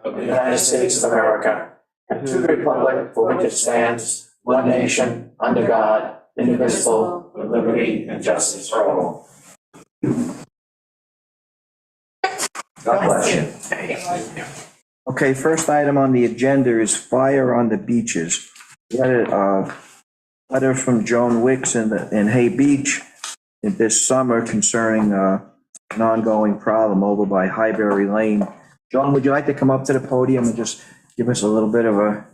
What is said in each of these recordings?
of the United States of America and to the republic for which it stands, one nation, under God, indivisible, with liberty and justice for all. God bless you. Okay, first item on the agenda is fire on the beaches. We had a letter from Joan Wicks in Hay Beach this summer concerning an ongoing problem over by Highbury Lane. Joan, would you like to come up to the podium and just give us a little bit of a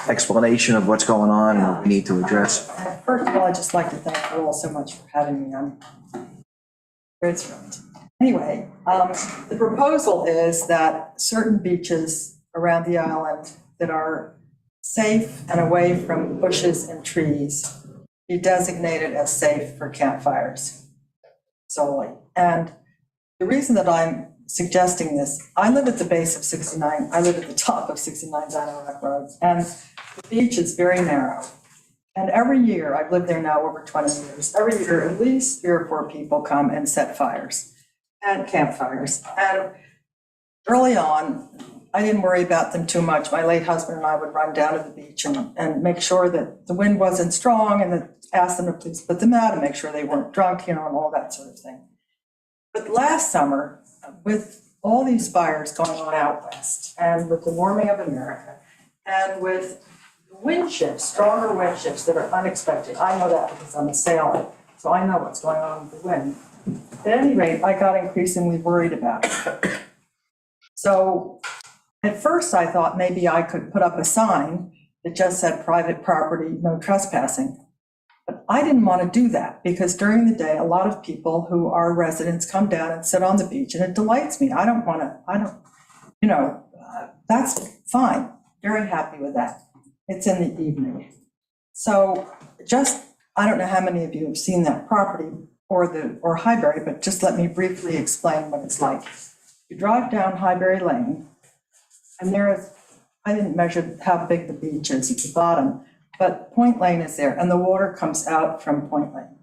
explanation of what's going on and what we need to address? First of all, I'd just like to thank you all so much for having me. I'm very thrilled. Anyway, the proposal is that certain beaches around the island that are safe and away from bushes and trees be designated as safe for campfires solely. And the reason that I'm suggesting this, I live at the base of 69, I live at the top of 69 Dino Rock Road, and the beach is very narrow. And every year, I've lived there now over 20 years, every year at least 3 or 4 people come and set fires and campfires. And early on, I didn't worry about them too much. My late husband and I would run down to the beach and make sure that the wind wasn't strong and ask them to please put them out and make sure they weren't drunk, and all that sort of thing. But last summer, with all these fires going on out west and with the warming of America and with wind shifts, stronger wind shifts that are unexpected, I know that because I'm a sailor, so I know what's going on with the wind. At any rate, I got increasingly worried about it. So at first I thought maybe I could put up a sign that just said private property, no trespassing. But I didn't want to do that because during the day, a lot of people who are residents come down and sit on the beach, and it delights me. That's fine. Very happy with that. It's in the evening. So I don't know how many of you have seen that property or Highbury, but just let me briefly explain what it's like. You drive down Highbury Lane, and I didn't measure how big the beach is at the bottom, but Point Lane is there, and the water comes out from Point Lane.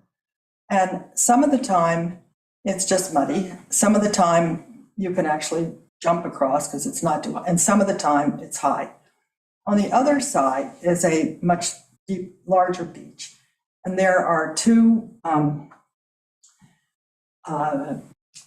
And some of the time, it's just muddy. Some of the time, you can actually jump across because it's not too high, and some of the time, it's high. On the other side is a much larger beach, and there are 2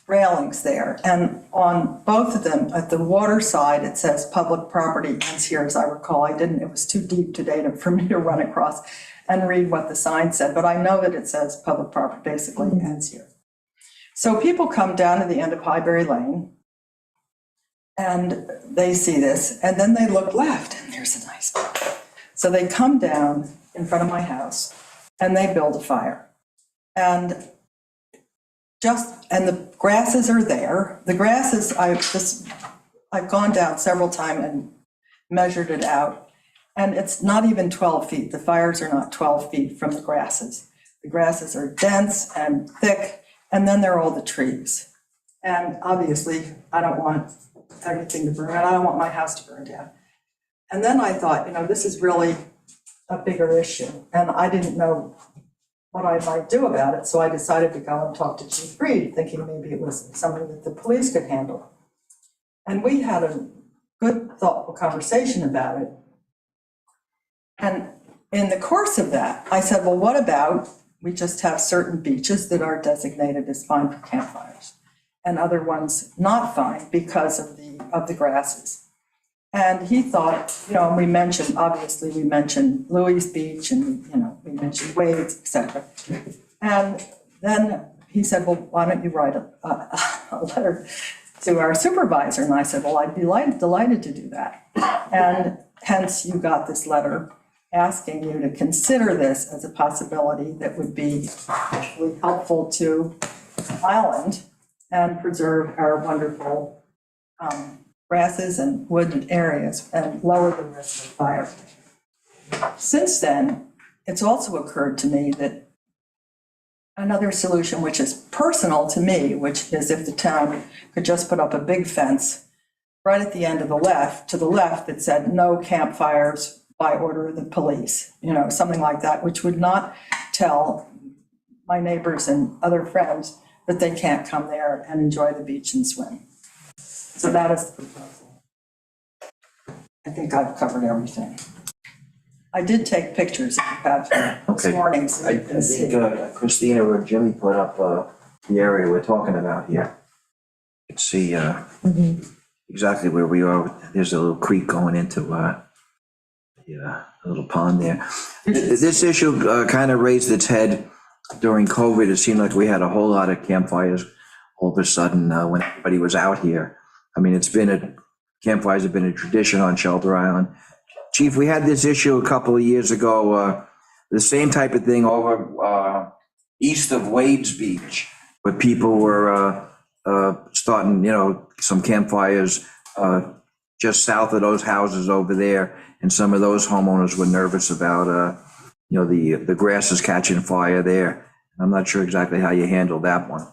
railings there, and on both of them, at the water side, it says public property ends here, as I recall. It was too deep today for me to run across and read what the sign said, but I know that it says public property basically ends here. So people come down to the end of Highbury Lane, and they see this, and then they look left, and there's a nice spot. So they come down in front of my house, and they build a fire. And the grasses are there. The grasses, I've gone down several times and measured it out, and it's not even 12 feet. The fires are not 12 feet from the grasses. The grasses are dense and thick, and then there are all the trees. And obviously, I don't want everything to burn, and I don't want my house to burn down. And then I thought, this is really a bigger issue, and I didn't know what I might do about it, so I decided to go and talk to Chief Reed, thinking maybe it was something that the police could handle. And we had a good, thoughtful conversation about it. And in the course of that, I said, well, what about we just have certain beaches that are designated as fine for campfires, and other ones not fine because of the grasses. And he thought, and we mentioned Louis Beach, and, we mentioned Wade's, et cetera. And then he said, well, why don't you write a letter to our supervisor? And I said, well, I'd be delighted to do that. And hence you got this letter asking you to consider this as a possibility that would be actually helpful to the island and preserve our wonderful grasses and wooded areas and lower the risk of fire. Since then, it's also occurred to me that another solution, which is personal to me, which is if the town could just put up a big fence right at the end of to the left that said no campfires by order of the police, something like that, which would not tell my neighbors and other friends that they can't come there and enjoy the beach and swim. So that is the proposal. I think I've covered everything. I did take pictures this Okay. morning, so I you can see. think Christina or Jimmy put up the area we're talking about here. You can see exactly where we are. There's a little creek going into a little pond there. This issue kind of raised its head during COVID. It seemed like we had a whole lot of campfires all of a sudden when everybody was out here. I mean, campfires have been a tradition on Shelter Island. Chief, we had this issue a couple of years ago, the same type of thing over east of Wade's Beach, where people were starting, some campfires just south of those houses over there. And some of those homeowners were nervous about, the grass is catching fire there. I'm not sure exactly how you handled that one.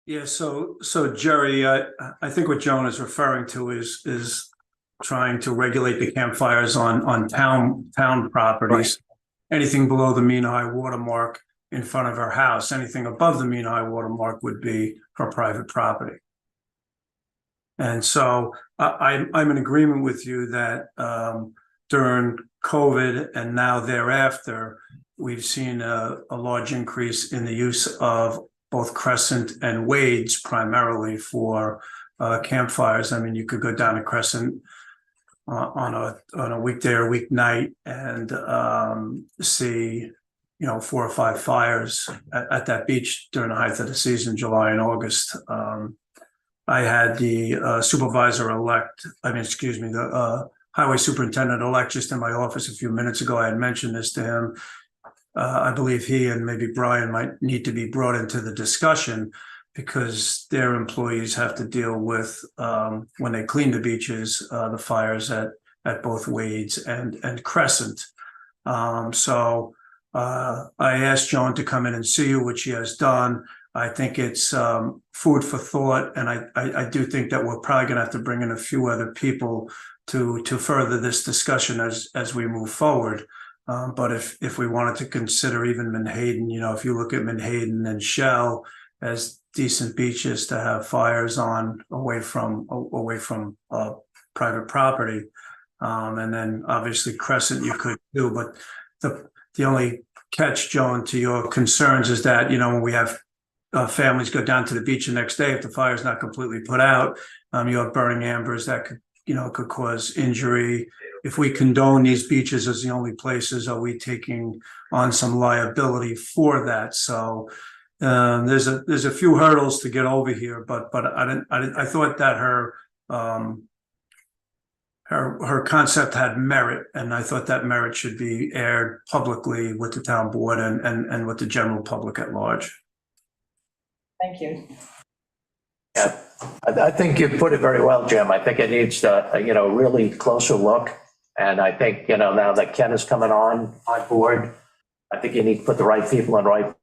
Yeah, so Jerry, I think what Joan is referring to is trying to regulate the campfires on town properties. Right. Anything below the mean high water mark in front of our house, anything above the mean high water mark would be for private property. And so I'm in agreement with you that during COVID and now thereafter, we've seen a large increase in the use of both Crescent and Wade's primarily for campfires. I mean, you could go down to Crescent on a weekday or weeknight and see, 4 or 5 fires at that beach during the height of the season, July and August. I had the supervisor-elect, the highway superintendent-elect just in my office a few minutes ago. I had mentioned this to him. I believe he and maybe Brian might need to be brought into the discussion because their employees have to deal with, when they clean the beaches, the fires at both Wade's and Crescent. So I asked Joan to come in and see you, which she has done. I think it's food for thought, and I do think that we're probably going to have to bring in a few other people to further this discussion as we move forward. But if we wanted to consider even Menhaden, if you look at Menhaden and Shell as decent beaches to have fires on away from private property, and then obviously Crescent you could do. But the only catch, Joan, to your concerns is that when we have families go down to the beach the next day, if the fire is not completely put out, you have burning embers that could cause injury. If we condone these beaches as the only places, are we taking on some liability for that? So there's a few hurdles to get over here, but I thought that her concept had merit, and I thought that merit should be aired publicly with the town board and with the general public at large. Thank you. Yeah, I think you put it very well, Jim. I think it needs to, really closer look. And I think, now that Ken is coming on board, I think you need to put the right people in right.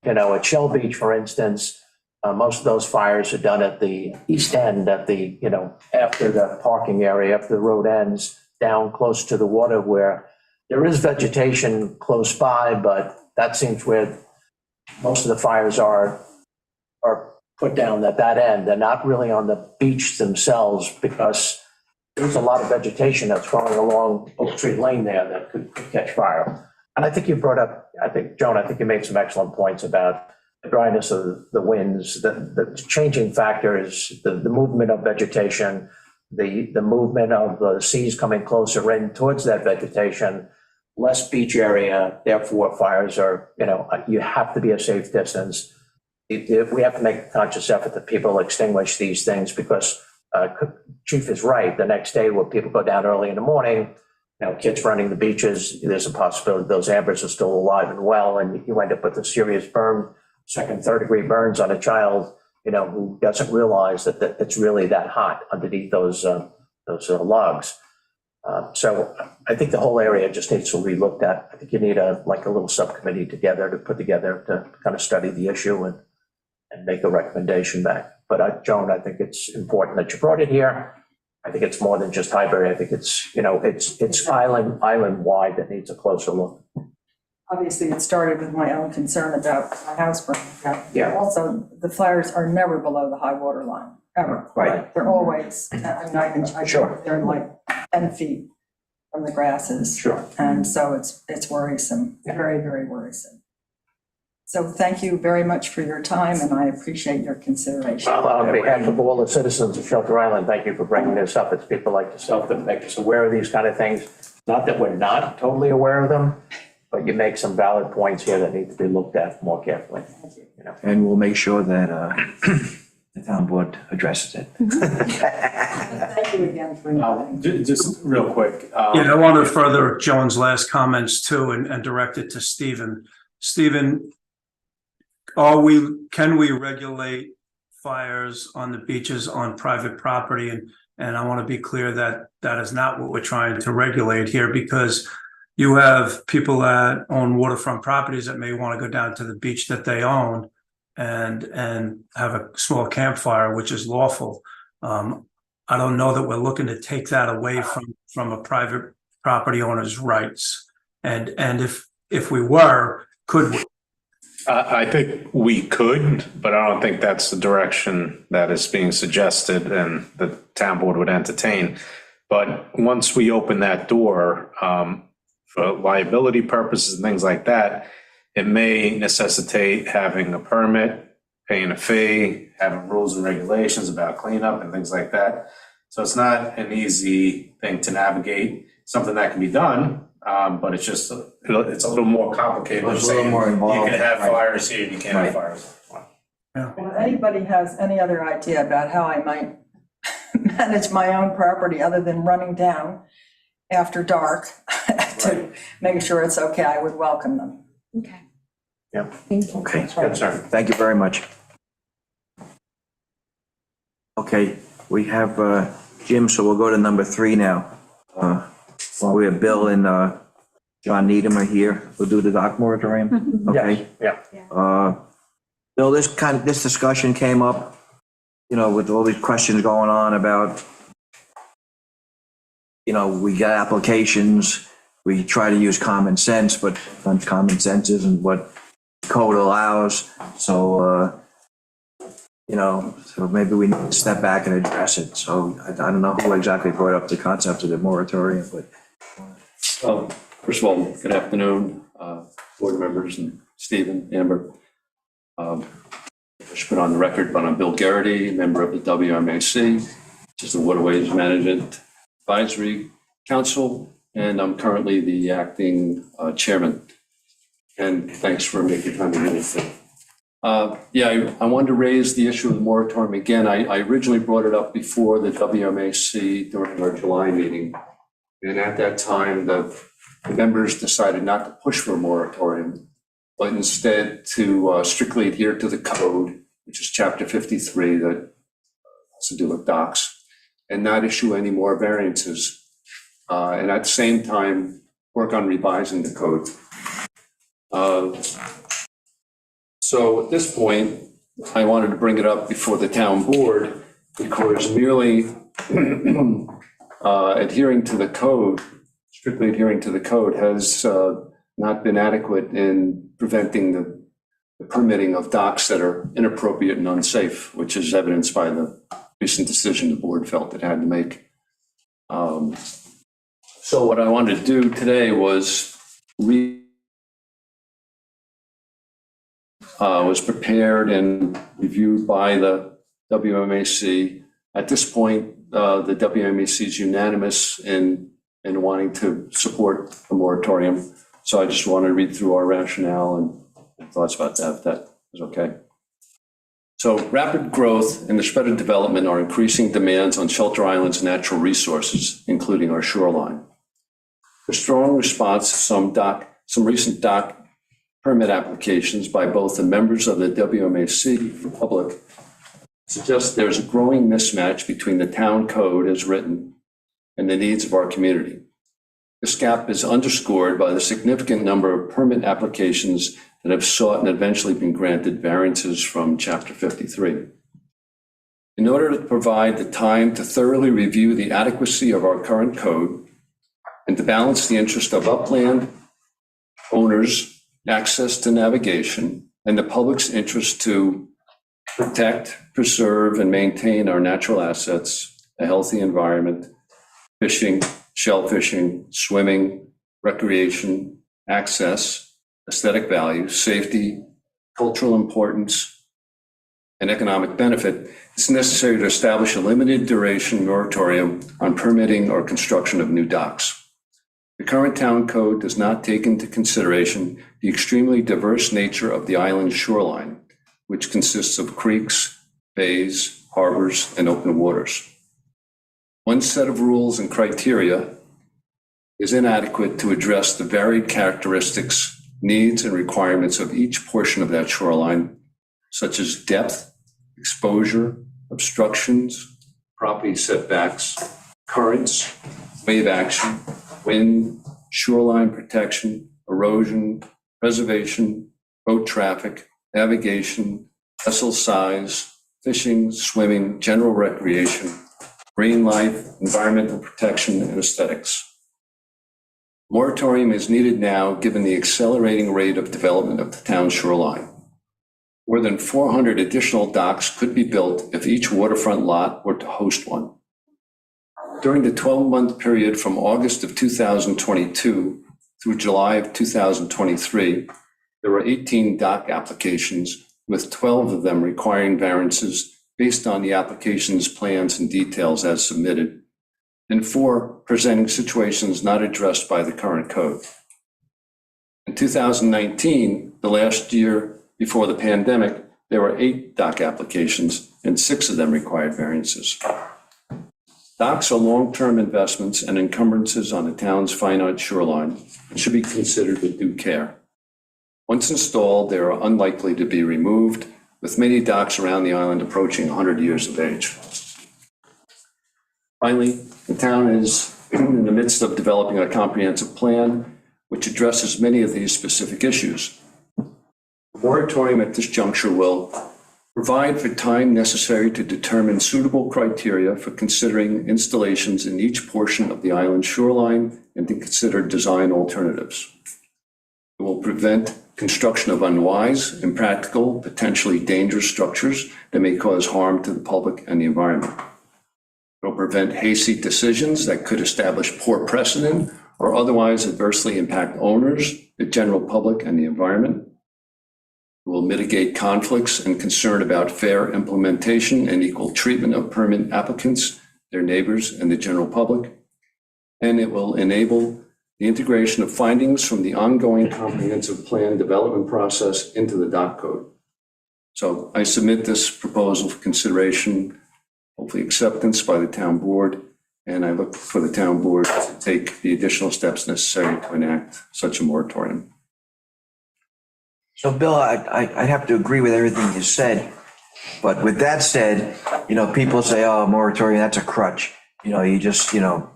At Shell Beach, for instance, most of those fires are done at the east end, at the, after the parking area, after the road ends, down close to the water where there is vegetation close by, but that seems where most of the fires are put down at that end. They're not really on the beach themselves because there's a lot of vegetation that's growing along Oak Tree Lane there that could catch fire. And I think you brought up, Joan, you made some excellent points about the dryness of the winds, the changing factors, the movement of vegetation, the movement of the seas coming closer in towards that vegetation, less beach area, therefore fires are, you have to be a safe distance. We have to make a conscious effort that people extinguish these things because Chief is right. The next day when people go down early in the morning, kids running the beaches, there's a possibility those ambers are still alive and well, and you end up with a serious burn, second, third degree burns on a child, who doesn't realize that it's really that hot underneath those logs. So I think the whole area just needs to be relooked at. I think you need a little subcommittee to put together to kind of study the issue and make a recommendation back. But Joan, I think it's important that you brought it here. I think it's more than just Highbury. I think it's, it's island wide that needs a closer look. obviously it started with my own concern about my house burning down. Yeah. Also, the fires are never below the high water line, ever. Right. They're always, I mean, I Sure. they're like 10 feet from the grasses. Sure. And so it's worrisome, very, very worrisome. So thank you very much for your time, and I appreciate your consideration. Well, on behalf of all the citizens of Shelter Island, thank you for bringing this up. It's people like yourself that make us aware of these kind of things. Not that we're not totally aware of them, but you make some valid points here that need to be looked at more carefully. You know. And we'll make sure that the town board addresses it. Thank you again for inviting. Just real quick. Yeah, I want to further Joan's last comments too and direct it to Stephen. Stephen, can we regulate fires on the beaches on private property? And I want to be clear that that is not what we're trying to regulate here, because you have people that own waterfront properties that may want to go down to the beach that they own and have a small campfire, which is lawful. I don't know that we're looking to take that away from a private property owner's rights. And if we were, could we? I think we could, but I don't think that's the direction that is being suggested and the town board would entertain. But once we open that door, for liability purposes and things like that, it may necessitate having a permit, paying a fee, having rules and regulations about cleanup and things like that. So it's not an easy thing to navigate, something that can be done, but it's just, it's a little more complicated than It's a little saying more involved. you can have Right. fires here and you can't have Right. fires. Well, if anybody has any other idea about how I might manage my own property other than running down after dark to make sure it's okay, I would welcome them. Okay. Yeah. Thank you. Okay, Good, sir. thank you very much. Okay, we have Jim, so we'll go to number 3 now. While we have Bill and John Needham are here, we'll do the dock moratorium. Okay. Yeah. Bill, this discussion came up, you know, with all these questions going on about, you know, we get applications, we try to use common sense, but sometimes common sense isn't what code allows. So, you know, so maybe we need to step back and address it. So I don't know who exactly brought up the concept of the moratorium, but. First of all, good afternoon, board members and Stephen, Amber. I should put on the record, but I'm Bill Garrity, member of the WMAC, which is the Waterways Management Advisory Council, and I'm currently the acting chairman. And thanks for making time to do this. I wanted to raise the issue of the moratorium again. I originally brought it up before the WMAC during our July meeting. And at that time, the members decided not to push for a moratorium, but instead to strictly adhere to the code, which is chapter 53 that has to do with docks, and not issue any more variances. And at the same time, work on revising the code. So at this point, I wanted to bring it up before the town board because merely adhering to the code, strictly adhering to the code has not been adequate in preventing the permitting of docks that are inappropriate and unsafe, which is evidenced by the recent decision the board felt it had to make. So what I wanted to do today was was prepared and reviewed by the WMAC. At this point, the WMAC is unanimous in wanting to support the moratorium. So I just want to read through our rationale and thoughts about that, if that is okay. So rapid growth and the spread of development are increasing demands on Shelter Island's natural resources, including our shoreline. The strong response to some recent dock permit applications by both the members of the WMAC and the public suggests there's a growing mismatch between the town code as written and the needs of our community. This gap is underscored by the significant number of permit applications that have sought and eventually been granted variances from Chapter 53. In order to provide the time to thoroughly review the adequacy of our current code and to balance the interest of upland owners access to navigation, and the public's interest to protect, preserve, and maintain our natural assets, a healthy environment, fishing, shellfishing, swimming, recreation, access, aesthetic value, safety, cultural importance, and economic benefit, it's necessary to establish a limited duration moratorium on permitting or construction of new docks. The current town code does not take into consideration the extremely diverse nature of the island's shoreline, which consists of creeks, bays, harbors, and open waters. One set of rules and criteria is inadequate to address the varied characteristics, needs, and requirements of each portion of that shoreline, such as depth, exposure, obstructions, property setbacks, currents, wave action, wind, shoreline protection, erosion, preservation, boat traffic, navigation, vessel size, fishing, swimming, general recreation, marine life, environmental protection, and aesthetics. Moratorium is needed now given the accelerating rate of development of the town shoreline. More than 400 additional docks could be built if each waterfront lot were to host one. During the 12-month period from August of 2022 through July of 2023, there were 18 dock applications, with 12 of them requiring variances based on the application's plans and details as submitted, and 4 presenting situations not addressed by the current code. In 2019, the last year before the pandemic, there were 8 dock applications, and 6 of them required variances. Docks are long-term investments and encumbrances on the town's finite shoreline and should be considered with due care. Once installed, they are unlikely to be removed, with many docks around the island approaching 100 years of age. Finally, the town is in the midst of developing a comprehensive plan which addresses many of these specific issues. The moratorium at this juncture will provide for time necessary to determine suitable criteria for considering installations in each portion of the island shoreline and to consider design alternatives. It will prevent construction of unwise, impractical, potentially dangerous structures that may cause harm to the public and the environment. It will prevent hasty decisions that could establish poor precedent or otherwise adversely impact owners, the general public, and the environment. It will mitigate conflicts and concern about fair implementation and equal treatment of permit applicants, their neighbors, and the general public. And it will enable the integration of findings from the ongoing comprehensive plan development process into the dock code. So I submit this proposal for consideration, hopefully acceptance by the town board, and I look for the town board to take the additional steps necessary to enact such a moratorium. So Bill, I'd have to agree with everything you said, but with that said, people say, oh, moratorium, that's a crutch. You just, don't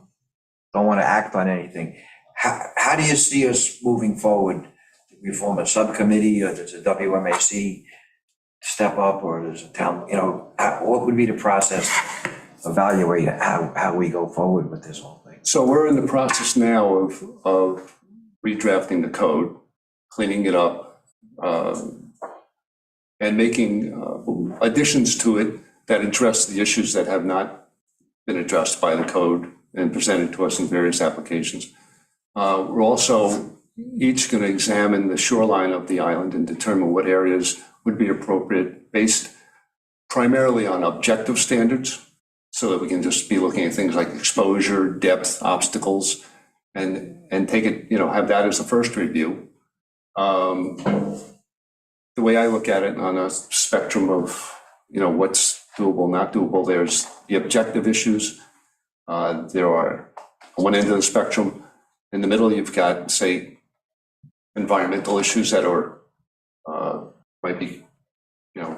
want to act on anything. How do you see us moving forward? Do we form a subcommittee, or does a WMAC step up, or does a town, what would be the process to evaluate how we go forward with this whole thing? So we're in the process now of redrafting the code, cleaning it up, and making additions to it that address the issues that have not been addressed by the code and presented to us in various applications. We're also each going to examine the shoreline of the island and determine what areas would be appropriate based primarily on objective standards, so that we can just be looking at things like exposure, depth, obstacles, and take it, have that as the first review. The way I look at it on a spectrum of, what's doable, not doable, there's the objective issues. There are on one end of the spectrum. In the middle, you've got, say, environmental issues that are might be,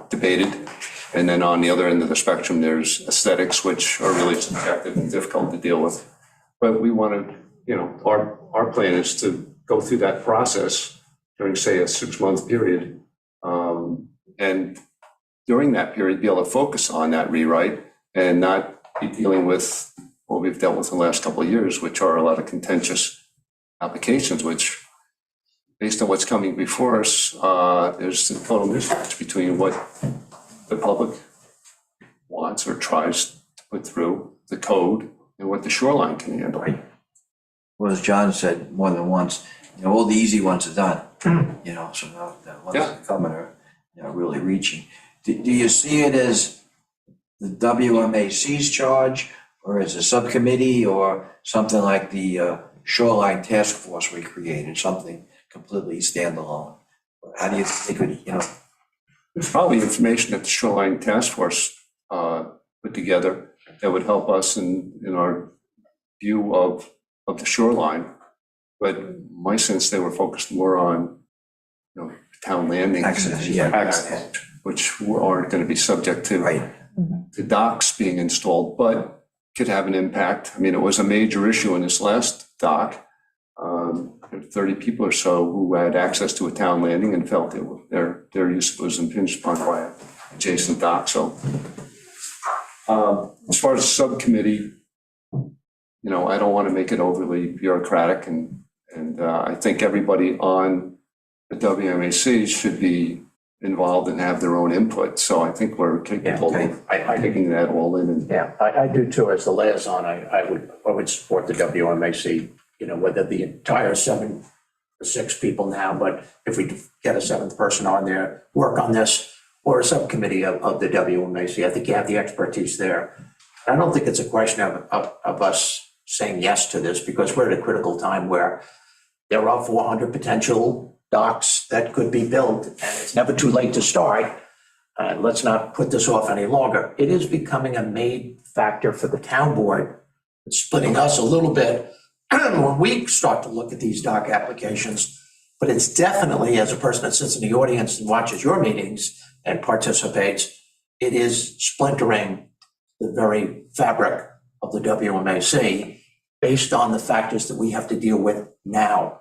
debated. And then on the other end of the spectrum, there's aesthetics, which are really subjective and difficult to deal with. But we want to, our plan is to go through that process during, say, a 6-month period. And during that period, be able to focus on that rewrite and not be dealing with what we've dealt with in the last couple of years, which are a lot of contentious applications, which based on what's coming before us, there's a total mismatch between what the public wants or tries to put through the code and what the shoreline can handle. Well, as John said more than once, all the easy ones are done, so now the ones that are coming are, really reaching. Do you see it as the WMAC's charge, or as a subcommittee, or something like the shoreline task force we created, something completely standalone? How do you think it, There's probably information that the shoreline task force put together that would help us in our view of the shoreline. But my sense, they were focused more on, town landing. Access, which aren't going to be subject to right? the docks being installed, but could have an impact. I mean, it was a major issue in this last dock. 30 people or so who had access to a town landing and felt their use was impinged upon by an adjacent dock. So as far as the subcommittee, I don't want to make it overly bureaucratic, and I think everybody on the WMAC should be involved and have their own input. So I think we're capable of taking that all in. And Yeah, I do too. As the liaison, I would support the WMAC, whether the entire 7 or 6 people now, but if we get a 7th person on there, work on this, or a subcommittee of the WMAC, I think you have the expertise there. I don't think it's a question of us saying yes to this, because we're at a critical time where there are 400 potential docks that could be built, and it's never too late to start. Let's not put this off any longer. It is becoming a main factor for the town board. It's splitting us a little bit when we start to look at these dock applications, but it's definitely, as a person that sits in the audience and watches your meetings and participates, it is splintering the very fabric of the WMAC based on the factors that we have to deal with now.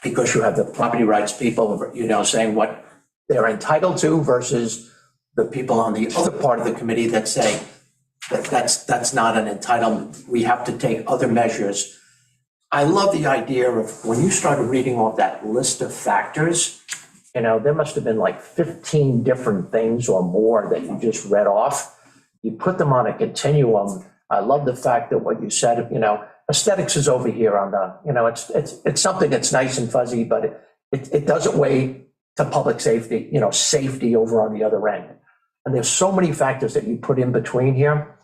Because you have the property rights people, saying what they're entitled to versus the people on the other part of the committee that say that that's not an entitlement. We have to take other measures. I love the idea of when you started reading off that list of factors, there must have been like 15 different things or more that you just read off. You put them on a continuum. I love the fact that what you said, aesthetics is over here on the, it's something that's nice and fuzzy, but it doesn't weigh to public safety, safety over on the other end. And there's so many factors that you put in between here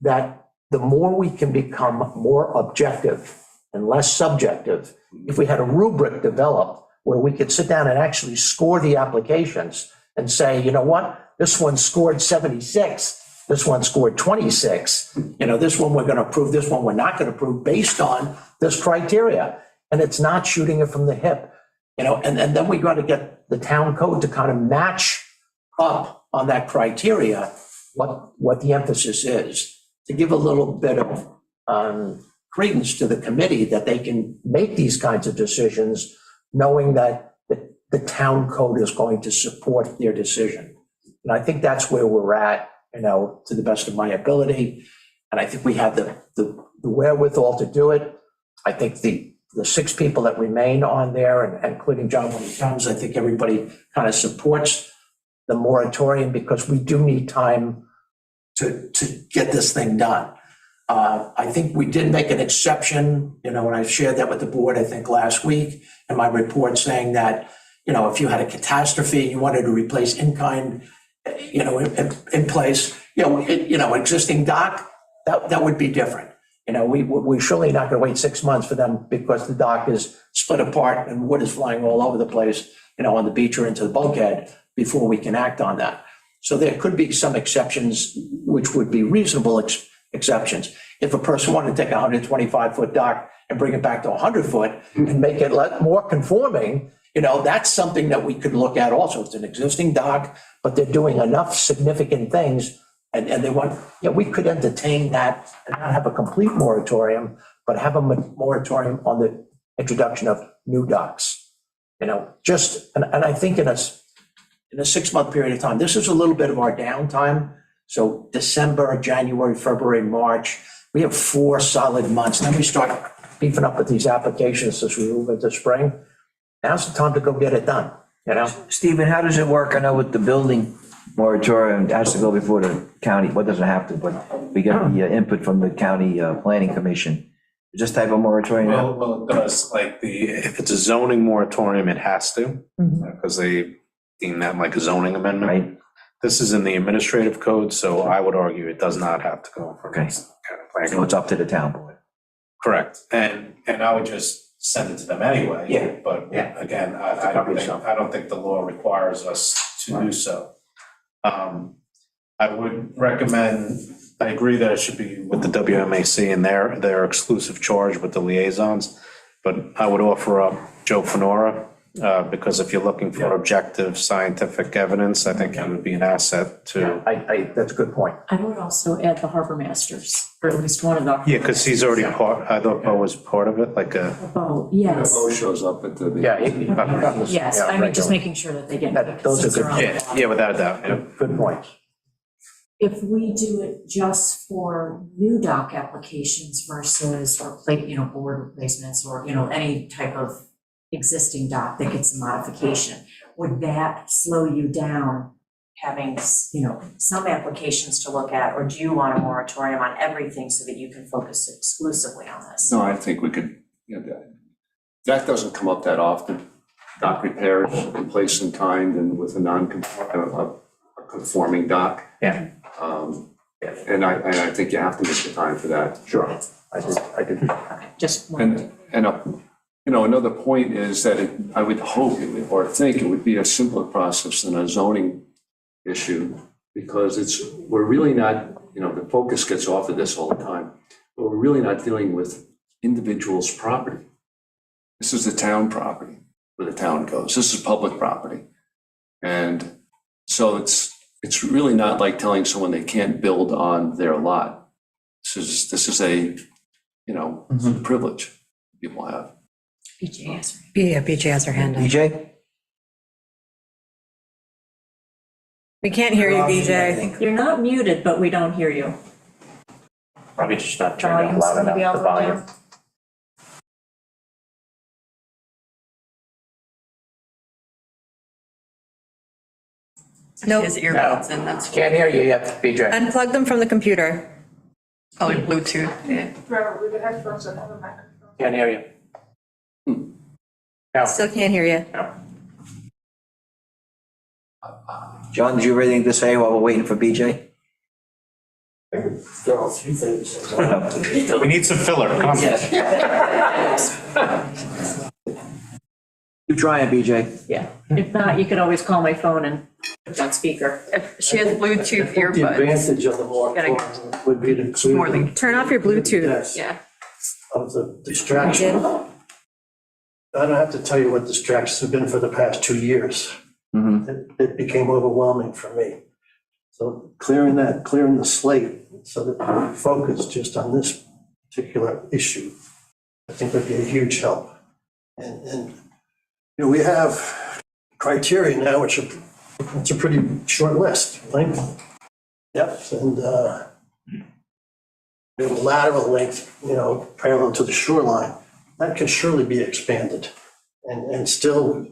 that the more we can become more objective and less subjective, if we had a rubric developed where we could sit down and actually score the applications and say, what, this one scored 76. This one scored 26. This one we're going to approve, this one we're not going to approve based on this criteria. And it's not shooting it from the hip, and then we got to get the town code to kind of match up on that criteria, what the emphasis is, to give a little bit of credence to the committee that they can make these kinds of decisions, knowing that the town code is going to support their decision. And I think that's where we're at, to the best of my ability. And I think we have the wherewithal to do it. I think the 6 people that remain on there, and including John when he comes, I think everybody kind of supports the moratorium, because we do need time to get this thing done. I think we did make an exception, when I shared that with the board, I think last week, in my report, saying that, if you had a catastrophe, you wanted to replace in-kind, in place, existing dock, that would be different. We're surely not going to wait 6 months for them, because the dock is split apart and wood is flying all over the place, on the beach or into the bulkhead, before we can act on that. So there could be some exceptions, which would be reasonable exceptions. If a person wanted to take a 125-foot dock and bring it back to 100-foot and make it more conforming, that's something that we could look at also. It's an existing dock, but they're doing enough significant things, and they want, we could entertain that and not have a complete moratorium, but have a moratorium on the introduction of new docks. And I think in a 6-month period of time, this is a little bit of our downtime. So December, January, February, March, we have 4 solid months. And then we start beefing up with these applications as we move into spring. now's the time to go get it done, you know? Stephen, how does it work? I know with the building moratorium, it has to go before the county, what doesn't have to, but we got the input from the county planning commission. Is this type of moratorium? Well, it does, like if it's a zoning moratorium, it has to, because they deem that like a zoning amendment. Right. This is in the administrative code, so I would argue it does not have to go for Okay. this kind of planning. So it's up to the town board. Correct, and I would just send it to them anyway. Yeah. But Yeah. again, I don't think the law requires us to do so. I would recommend, I agree that it should be with the WMAC and their exclusive charge with the liaisons, but I would offer up Joe Fenora, because if you're looking for objective scientific evidence, I think he would be an asset to. That's a good point. I would also add the harbor masters, or at least one of the. Yeah, because he's already part, I thought Bo was part of it, like a. Oh, yes, Bo shows up at the. Yeah. yes, I mean, just making sure that they get. Those are since good- they're on the Yeah, water. yeah, without a doubt, yeah. Good points. If we do it just for new dock applications versus board replacements or, any type of existing dock that gets a modification, would that slow you down having, some applications to look at? Or do you want a moratorium on everything so that you can focus exclusively on this? No, I think we could, that doesn't come up that often. Dock repairs in place and kind and with a conforming dock. Yeah. And I think you have to make the time for that. Sure. I did. Okay, just one. Another point is that I would hope or think it would be a simpler process than a zoning issue, because we're really not, the focus gets off of this all the time, but we're really not dealing with individuals' property. This is the town property where the town goes. This is public property. And so it's really not like telling someone they can't build on their lot. This is a, privilege people have. BJ has her- Yeah, BJ has her hand up. BJ? We can't hear you, BJ. You're not muted, but we don't hear you. Probably just not turned Volume, up loud maybe enough, I'll the go volume. down. Nope. His earbuds in, that's Can't hear you yet, BJ. Unplug them from the computer. probably Bluetooth. Yeah. Can't hear you. No. Still can't hear you. John, did you have anything to say while we're waiting for BJ? We need some filler, come on. Keep trying, BJ. Yeah, if not, you could always call my phone and put it on speaker. If she has Bluetooth The earbuds. advantage of the moratorium would be to clear. More than- Turn off your Bluetooth. Yes, Yeah. of the distraction. I don't have to tell you what distractions have been for the past 2 years. It became overwhelming for me. So clearing the slate so that we focus just on this particular issue, I think would be a huge help. And we have criteria now, which are, it's a pretty short list, length, depth, and we have a lateral length, parallel to the shoreline. That can surely be expanded and still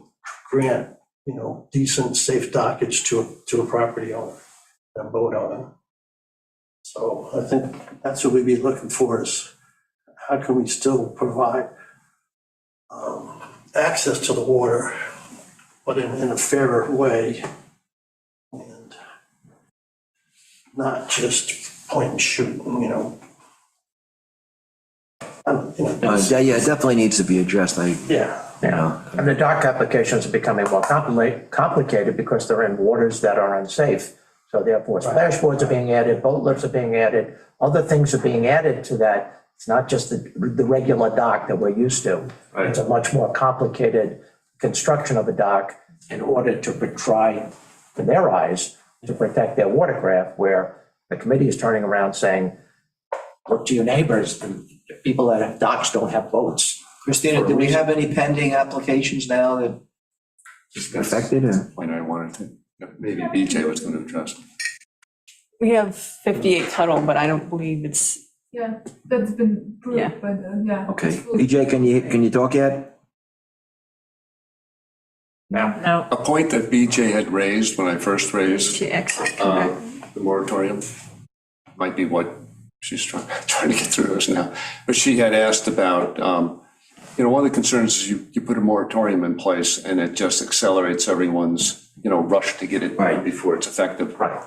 grant, decent, safe dockage to a property owner, a boat owner. So I think that's what we'd be looking for, is how can we still provide access to the water, but in a fairer way, and not just point and shoot, Yeah, it definitely needs to be addressed. Yeah. Yeah, and the dock applications are becoming more complicated because they're in waters that are unsafe. So therefore, splashboards are being added, boat lifts are being added, other things are being added to that. It's not just the regular dock that we're used to. It's a much more complicated construction of a dock in order to try, in their eyes, to protect their watercraft, where the committee is turning around saying, look to your neighbors, the people that have docks don't have boats. Christina, do we have any pending applications now that affected or? Point I wanted to, maybe BJ was going to address. We have 58 total, but I don't believe it's, Yeah, that's been Yeah. approved, but yeah. Okay, BJ, can you talk yet? No, A point that BJ had raised when I first raised She exit. the moratorium might be what she's trying to get through us now. But she had asked about, one of the concerns is you put a moratorium in place and it just accelerates everyone's, rush to get it right before it's effective. Right.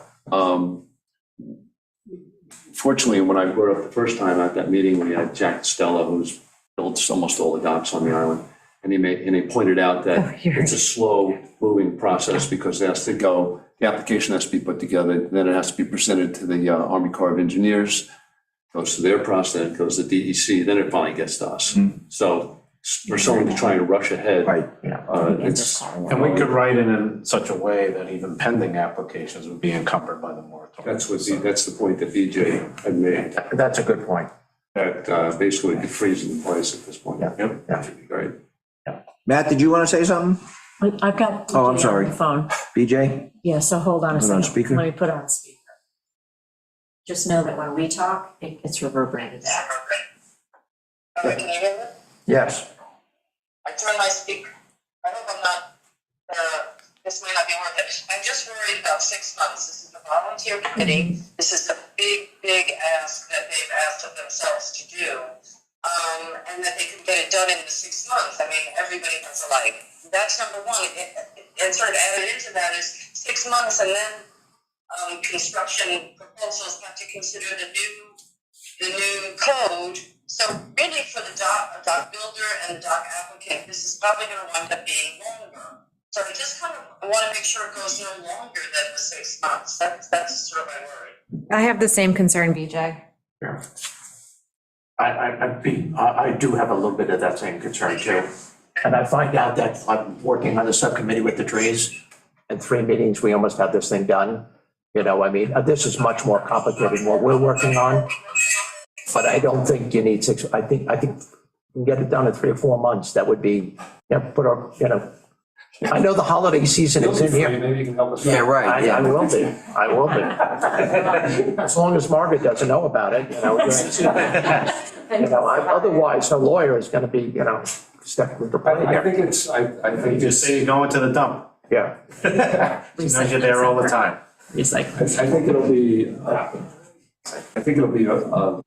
Fortunately, when I brought up the first time at that meeting, we had Jack Stella, who's built almost all the docks on the island. And he pointed out that it's a slow moving process because it has to go, the application has to be put together, then it has to be presented to the Army Corps of Engineers, goes to their process, goes to DEC, then it finally gets to us. So for someone to try to rush ahead, Right. it's, And we could write it in such a way that even pending applications would be encumbered by the moratorium. that's the point that BJ had made, That's a good point. that basically could freeze it in place at this point. Yeah. Yep, Yeah. that'd be great. Matt, did you want to say something? I've got. Oh, I'm BJ on sorry. the phone. BJ? Yeah, so hold on a Put it on second. speaker? Let me put it on speaker. Just know that when we talk, it gets reverberated back. Can you hear me? Yes. I turned my speaker. I hope I'm not, this may not be worth it. I'm just worried about 6 months. This is a volunteer committee. This is a big, big ask that they've asked of themselves to do. And that they can get it done in the 6 months. I mean, everybody has a life. That's number one. And sort of added into that is 6 months and then construction proposals have to consider the new code. So really for the dock builder and the dock applicant, this is probably going to wind up being longer. So I just kind of want to make sure it goes no longer than the 6 months. That's sort of my worry. I have the same concern, BJ. Yeah. I do have a little bit of that same concern too. And I find out that I'm working on the subcommittee with the trees. In 3 meetings, we almost have this thing done. This is much more complicated than what we're working on. But I don't think you need 6, I think we can get it done in 3 or 4 months. That would be, I know the holiday season is in here. Maybe you can help us. Yeah, right. I will be. As long as Margaret doesn't know about it, otherwise her lawyer is gonna be, stuck with the play I here. think it's, I think You just say you're going to the dump. Yeah. She knows you're there all the time. Recycle. I think it'll be,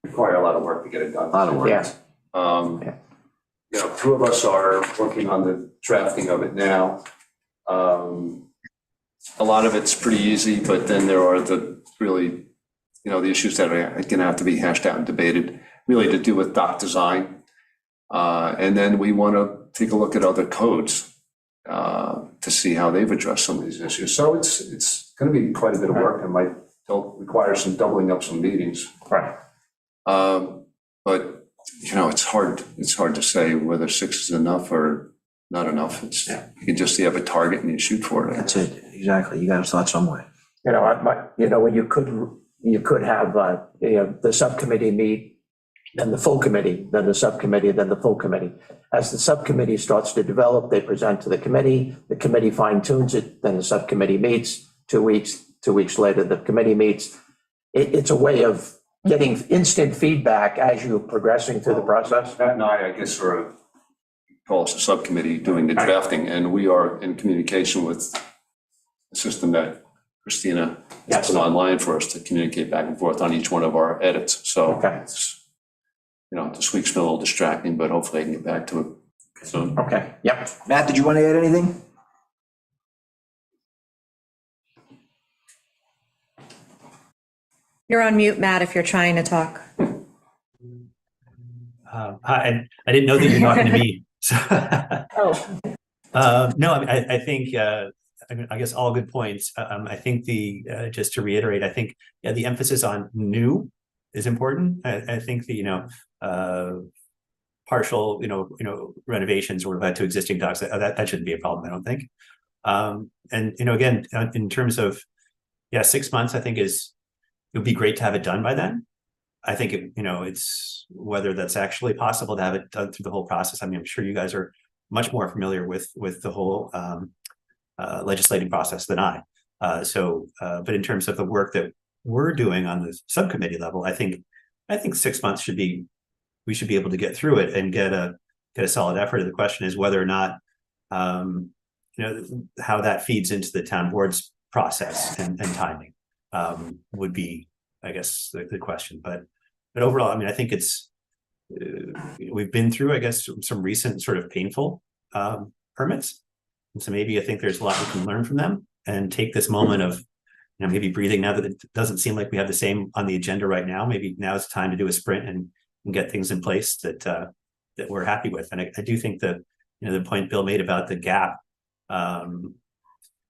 require a lot of work to get it done. A lot of work. Yes. Yeah. 2 of us are working on the drafting of it now. A lot of it's pretty easy, but then there are the really, the issues that are going to have to be hashed out and debated, really to do with dock design. And then we want to take a look at other codes to see how they've addressed some of these issues. So it's going to be quite a bit of work and might require some doubling up some meetings. Right. But it's hard to say whether 6 is enough or not enough. You can just have a target and you shoot for it. That's it, exactly. You got to start somewhere. When you could have, the subcommittee meet, then the full committee, then the subcommittee, then the full committee. As the subcommittee starts to develop, they present to the committee fine tunes it, then the subcommittee meets, 2 weeks later, the committee meets. It's a way of getting instant feedback as you're progressing through the process. Matt and I guess, are call us a subcommittee doing the drafting, and we are in communication with the system that Christina has put online for us to communicate back and forth on each one of our edits. So Okay. this week's been a little distracting, but hopefully I can get back to it soon. Okay, yep. Matt, did you want to add anything? You're on mute, Matt, if you're trying to talk. I didn't know that you were talking to me. Oh. No, I think, I guess all good points. I think just to reiterate, I think the emphasis on new is important. I think the, partial, renovations or to existing docks, that shouldn't be a problem, I don't think. And, again, in terms of, 6 months, I think it would be great to have it done by then. I think, it's whether that's actually possible to have it done through the whole process. I mean, I'm sure you guys are much more familiar with the whole legislating process than I. But in terms of the work that we're doing on the subcommittee level, I think 6 months we should be able to get through it and get a solid effort. The question is whether or not, how that feeds into the town board's process and timing would be, I guess, the question. But overall, I mean, I think it's, we've been through, I guess, some recent sort of painful permits. And so maybe I think there's a lot we can learn from them and take this moment of, maybe breathing now that it doesn't seem like we have the same on the agenda right now. Maybe now it's time to do a sprint and get things in place that we're happy with. And I do think that, the point Bill made about the gap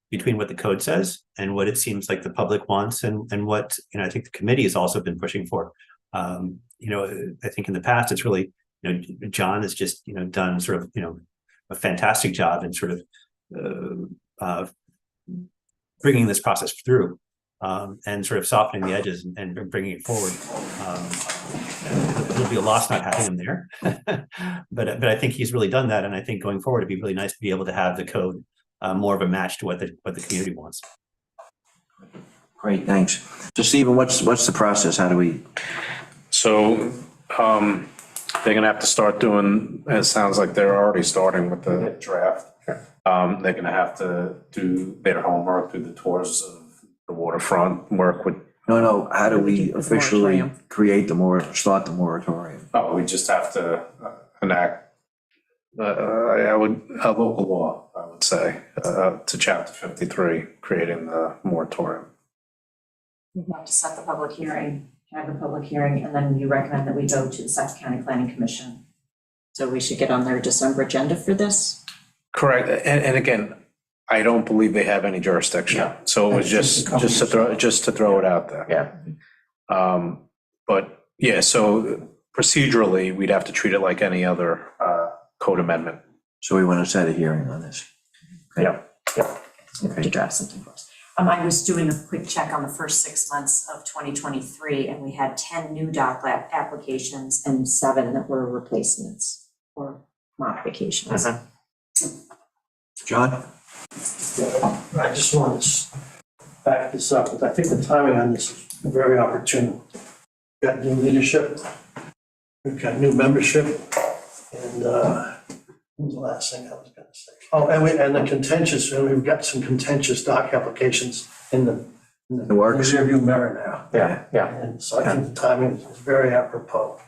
between what the code says and what it seems like the public wants and what, I think the committee has also been pushing for. I think in the past, it's really, John has just, done sort of, a fantastic job in sort of bringing this process through and sort of softening the edges and bringing it forward. It'll be a loss not having him there, but I think he's really done that. And I think going forward, it'd be really nice to be able to have the code more of a match to what the community wants. Great, thanks. So Stephen, what's the process? How do we? So they're gonna have to start doing, it sounds like they're already starting with the draft. They're gonna have to do their homework, do the tours of the waterfront, work with. No, how do we officially start the moratorium? Oh, we just have to enact, a local law, I would say, to chapter 53, creating the moratorium. We have to set the public hearing, have the public hearing, and then you recommend that we go to the Suffolk County Planning Commission. So we should get on their December agenda for this? Correct, and again, I don't believe they have any jurisdiction. Yeah. So it was just to throw it out there. Yeah. But yeah, so procedurally, we'd have to treat it like any other code amendment. So we want to set a hearing on this. Okay. Yeah. We have to draft something for us. I was doing a quick check on the first 6 months of 2023, and we had 10 new doc applications and 7 that were replacements or modifications. John? I just want to back this up, but I think the timing on this is very opportune. We've got new leadership, we've got new membership, and what was the last thing I was going to say? Oh, and the contentious, and we've got some contentious doc applications in the works. rearview mirror now. Yeah. And so I think the timing is very apropos.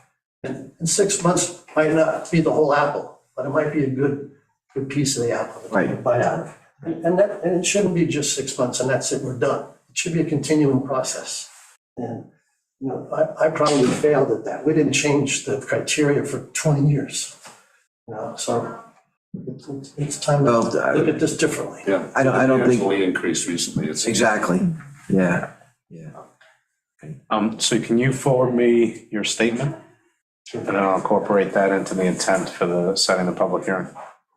And 6 months might not be the whole apple, but it might be a good piece of the apple. Right. To bite out of. And it shouldn't be just 6 months and that's it, we're done. It should be a continuing process. And, I probably failed at that. We didn't change the criteria for 20 years. So it's time to look at this differently. Yeah. I don't think. Actually increased recently. It's Exactly. Yeah. So can you forward me your statement? And then I'll incorporate that into the intent for the setting the public hearing.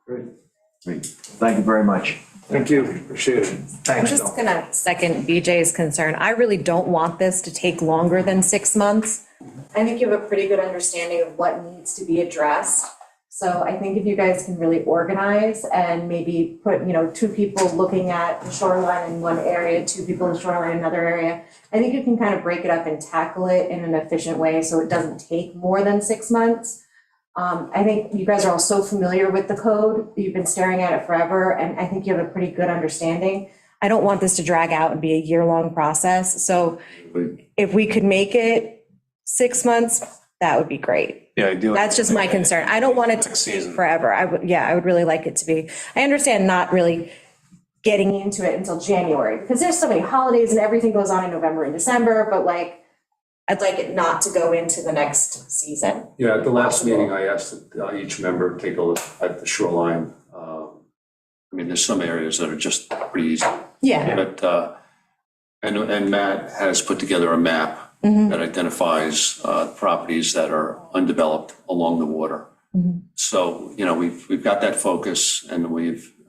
Great. Thank you very much. Thank you, appreciate it. I'm Thanks, Bill. just gonna second BJ's concern. I really don't want this to take longer than 6 months. I think you have a pretty good understanding of what needs to be addressed. So I think if you guys can really organize and maybe put, 2 people looking at the shoreline in one area, 2 people in the shoreline in another area, I think you can kind of break it up and tackle it in an efficient way so it doesn't take more than 6 months. I think you guys are all so familiar with the code, you've been staring at it forever, and I think you have a pretty good understanding. I don't want this to drag out and be a year-long process, so if we could make it 6 months, that would be great. Yeah, I do. That's just my concern. I don't want it to Next take season. forever. I would really like it to be. I understand not really getting into it until January, because there's so many holidays and everything goes on in November and December, but I'd like it not to go into the next season. Yeah, at the last meeting, I asked each member to take a look at the shoreline. There's some areas that are just pretty easy. Yeah. But, and Matt has put together a map that identifies properties that are undeveloped along the water. So, we've got that focus and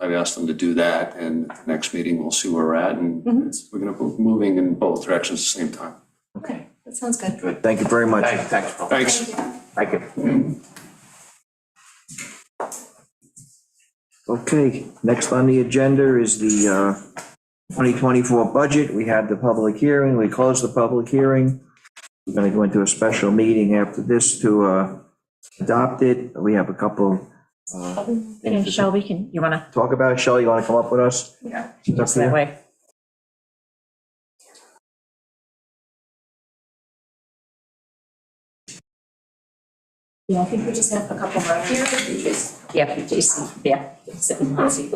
I've asked them to do that, and the next meeting, we'll see where we're at, and we're gonna be moving in both directions at the same time. Okay, that sounds good. Good. Thank you very much. Thanks, Bill. Thanks. Thank you. Okay, next on the agenda is the 2024 budget. We had the public hearing. We closed the public hearing. We're going to go into a special meeting after this to adopt it. We have a couple And Shelby, you wanna? talk about it? Shelley, you want to come up with us? Yeah. It's up to you. That way. Yeah, I think we just have a couple right here. Yeah, Jason, yeah. sitting on seat.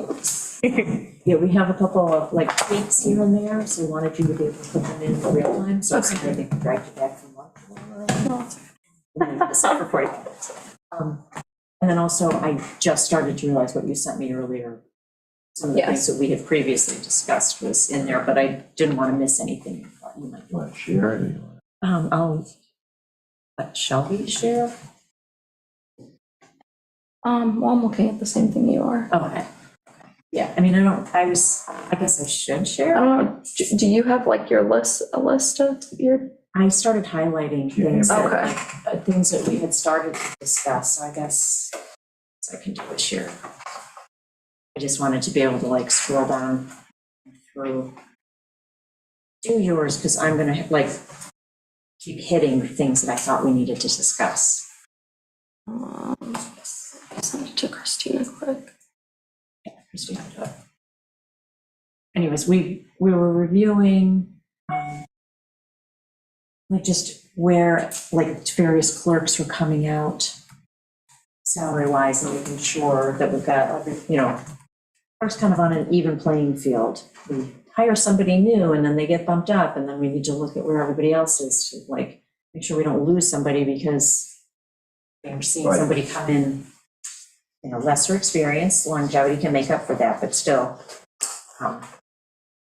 Yeah, we have a couple of like tweaks here and there, so we wanted you to be able to put them in real time, so it's not like drag you back from lunch. And then sit for 40 minutes. And then also, I just started to realize what you sent me earlier. Some of the things that we had previously discussed was in there, but I didn't want to miss anything. I thought you might Want to share it? I'll let Shelby share. Well, I'm looking at the same thing you are. Okay. Yeah, I mean, I guess I should I share. don't know, do you have like a list of your, I started highlighting things Okay. things that we had started to discuss, so I guess I can do it here. I just wanted to be able to like scroll down through. Do yours, because I'm gonna like keep hitting things that I thought we needed to discuss. send it to Christina quick. Yeah, Christina, do it. Anyways, we were reviewing like just where like various clerks were coming out salary wise and making sure that we've got, clerks kind of on an even playing field. We hire somebody new and then they get bumped up and then we need to look at where everybody else is to like make sure we don't lose somebody because we're seeing somebody come in, lesser experience. Longevity can make up for that, but still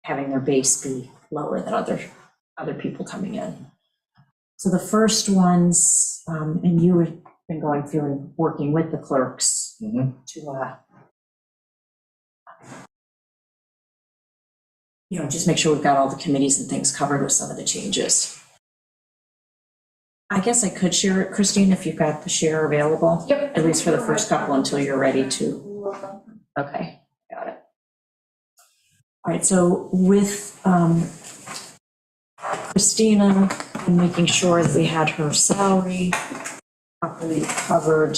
having their base be lower than other people coming in. So the first ones, and you have been going through and working with the clerks to, just make sure we've got all the committees and things covered with some of the changes. I guess I could share it, Christine, if you've got the share available. Yep. At least for the first couple until you're ready to. Okay, got it. All right, so with Christina and making sure that we had her salary properly covered.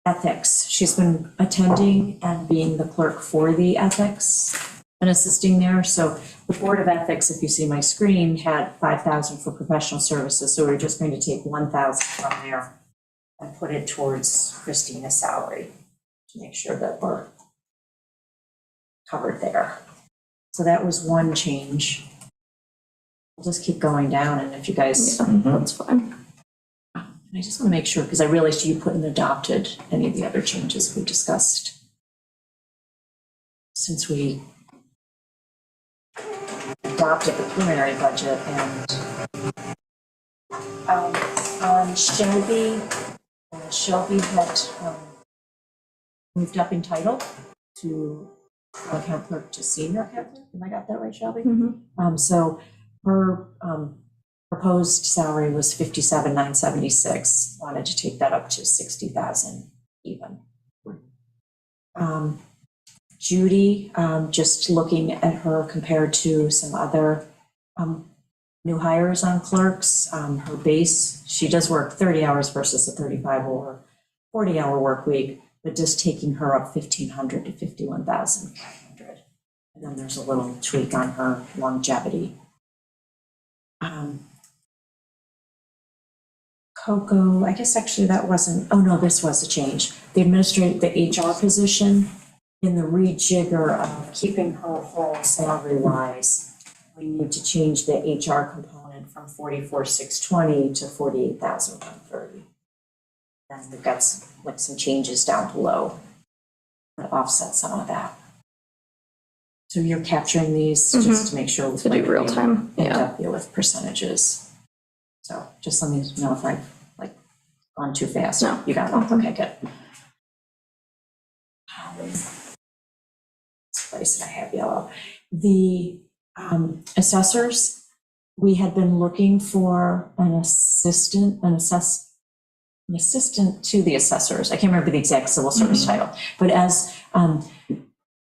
Ethics, she's been attending and being the clerk for the ethics and assisting there. So the Board of Ethics, if you see my screen, had 5,000 for professional services. So we're just going to take 1,000 from there and put it towards Christina's salary to make sure that we're covered there. So that was one change. We'll just keep going down, and if you guys. That's fine. And I just want to make sure, because I realized you put and adopted any of the other changes we discussed since we adopted the preliminary budget. And on Shelby had moved up in title to account clerk to senior account clerk. Have I got that right, Shelby? So her proposed salary was $57,976. Wanted to take that up to $60,000 even. Judy, just looking at her compared to some other new hires on clerks, her base, she does work 30 hours versus a 35 or 40-hour work week, but just taking her up $1,500 to $51,500. And then there's a little tweak on her longevity. Coco, I guess actually that wasn't, oh no, this was a change. The HR position in the rejigger of keeping her whole salary wise, we need to change the HR component from 44,620 to 48,130. And we've got some changes down below that offset some of that. So you're capturing these just to make sure. To do real time, yeah. With percentages. So just let me know if I've gone too fast. No. You got it. Okay, good. This place that I have yellow. The assessors, we had been looking for an assistant to the assessors. I can't remember the exact civil service title, but as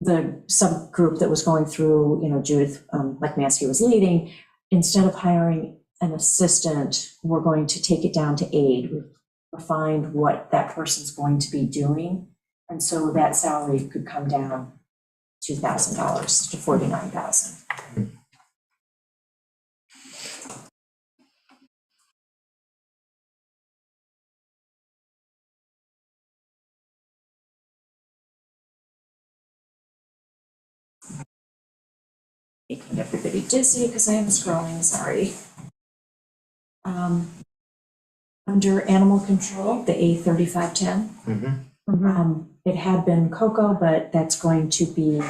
the subgroup that was going through, Judith Lekmansky was leading, instead of hiring an assistant, we're going to take it down to aide. We've refined what that person's going to be doing. And so that salary could come down $2,000 to $49,000. Making everybody dizzy because I am scrolling, sorry. Under animal control, the A3510. It had been Coco, but that's going to be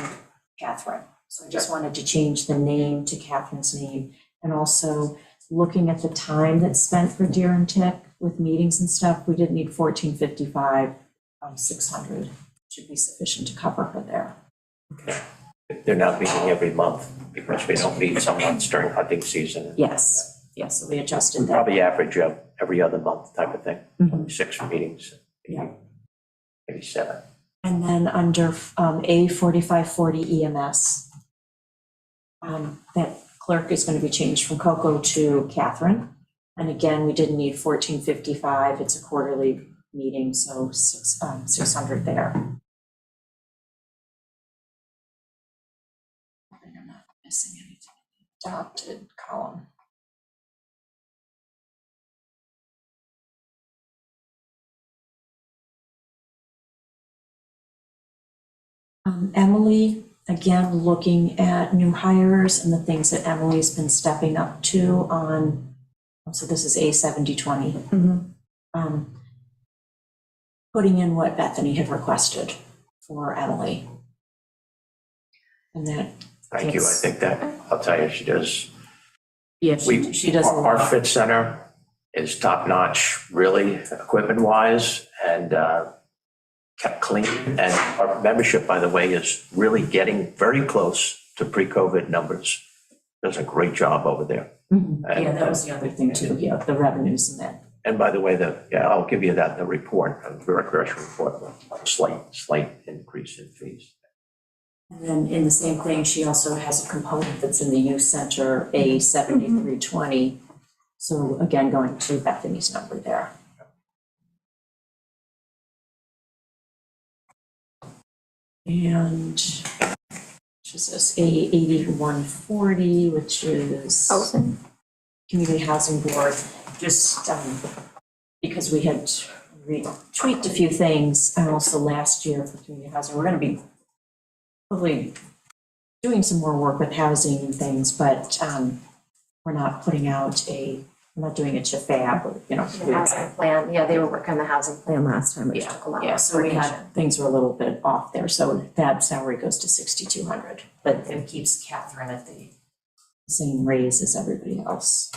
Catherine. So I just wanted to change the name to Catherine's name. And also looking at the time that's spent for deer and tick with meetings and stuff, we did need 1455, 600 should be sufficient to cover her there. Okay. They're not meeting every month because we don't meet some months during hunting season. Yes, yes, so we adjusted We that. probably average every other month type of thing, Mhm. 6 meetings, Yeah. maybe 7. And then under A4540 EMS, that clerk is going to be changed from Coco to Catherine. And again, we didn't need 1455, it's a quarterly meeting, so 600 there. I think I'm not missing anything. Adopted column. Emily, again, looking at new hires and the things that Emily's been stepping up to on, so this is A7020. Putting in what Bethany had requested for Emily. And that. Thank you, I think that, I'll tell you, she does. Yeah, she does a Our lot. fit center is top-notch, really, equipment-wise, and kept clean. And our membership, by the way, is really getting very close to pre-COVID numbers. Does a great job over there. Yeah, that was the other thing too, yeah, the revenues and that. And by the way, I'll give you that, the report, the recreation report, a slight increase in fees. And then in the same thing, she also has a component that's in the youth center, A7320. So again, going to Bethany's number there. And which is this A8140, which is Housing. Community Housing Board, just because we had tweaked a few things, and also last year for community housing, we're going to be probably doing some more work with housing and things, but we're not putting out we're not doing a CHFAB, or, The housing plan, yeah, they were working on the housing plan last time, which took a lot yeah, more so we coordination. had, things were a little bit off there, so that salary goes to 6,200, but it keeps Catherine at the same raise as everybody else.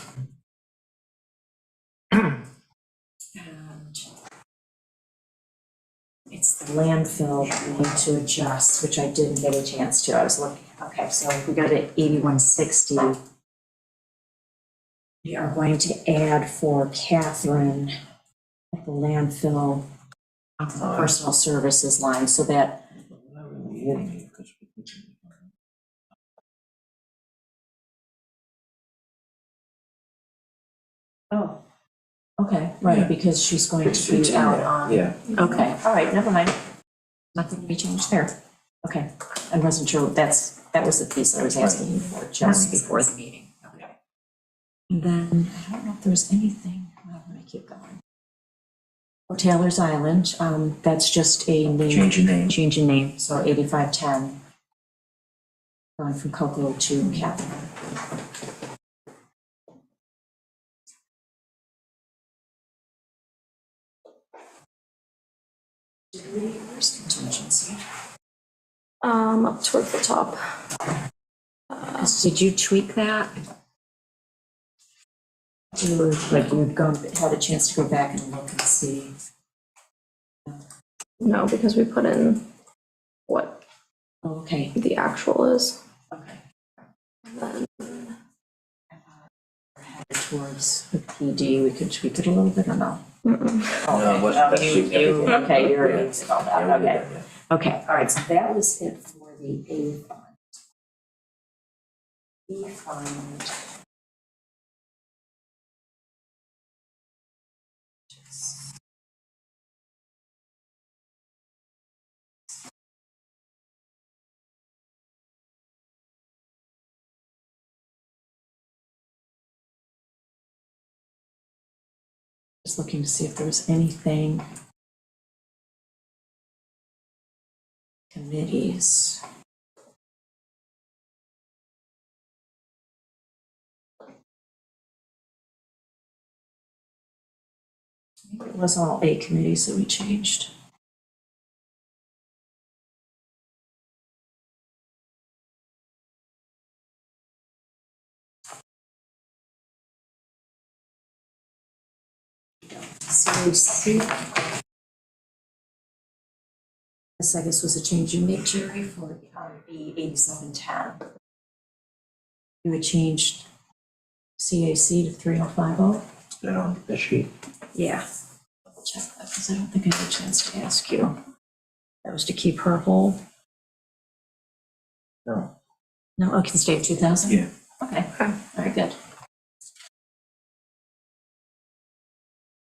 And it's the landfill we need to adjust, which I didn't get a chance to. I was looking, okay, so if we go to 8160, we are going to add for Catherine at the landfill personal services line, so that oh, okay, right, because she's going to be out on. Yeah. Okay, all right, never mind. Nothing to be changed there. Okay, I wasn't sure, that was the piece I was asking you for just before the meeting. Okay. And then, I don't know if there was anything, I'm gonna keep going. Oh, Taylor's Island, that's just a name. Change in name. Change in name, so 8510. Going from Coco to Catherine. Did we, where's contingency? Up towards the top. Did you tweak that? You were, like, you'd had a chance to go back and look and see. No, because we put in what Oh, okay, the actual is. okay. And We're headed towards the PD, we could tweak it a little bit or no? mm-mm. Oh, it wasn't that you, significant. okay, you're Yeah. amazing about that, okay. Okay, all right, so that was it for the A fund. B fund. Just looking to see if there was anything. Committees. I think it was all 8 committees that we changed. CAC. This, I guess, was a change you made, Jerry, for B 8710. You had changed CAC to 3050. You know, the sheet. Yeah. Double check that, because I don't think I had a chance to ask you. That was to keep her whole? No. No, it can stay at 2,000? Yeah. Okay, very good.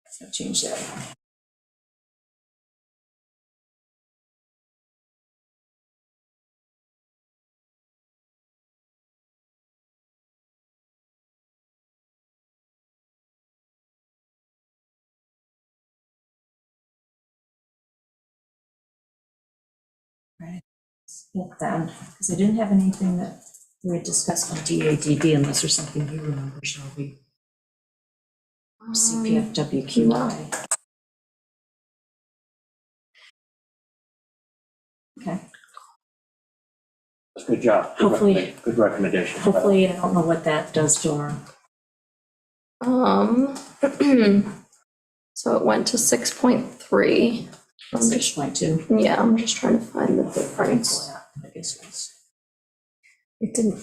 So change that. Right. Skip then, because I didn't have anything that we had discussed on DADB unless there's something you remember, Shelby. CPF WQI. Okay, Good job. Hopefully- Good recommendation. hopefully, I don't know what that does to our, So it went to 6.3. 6.2. Yeah, I'm just trying to find the difference. I guess it's It didn't,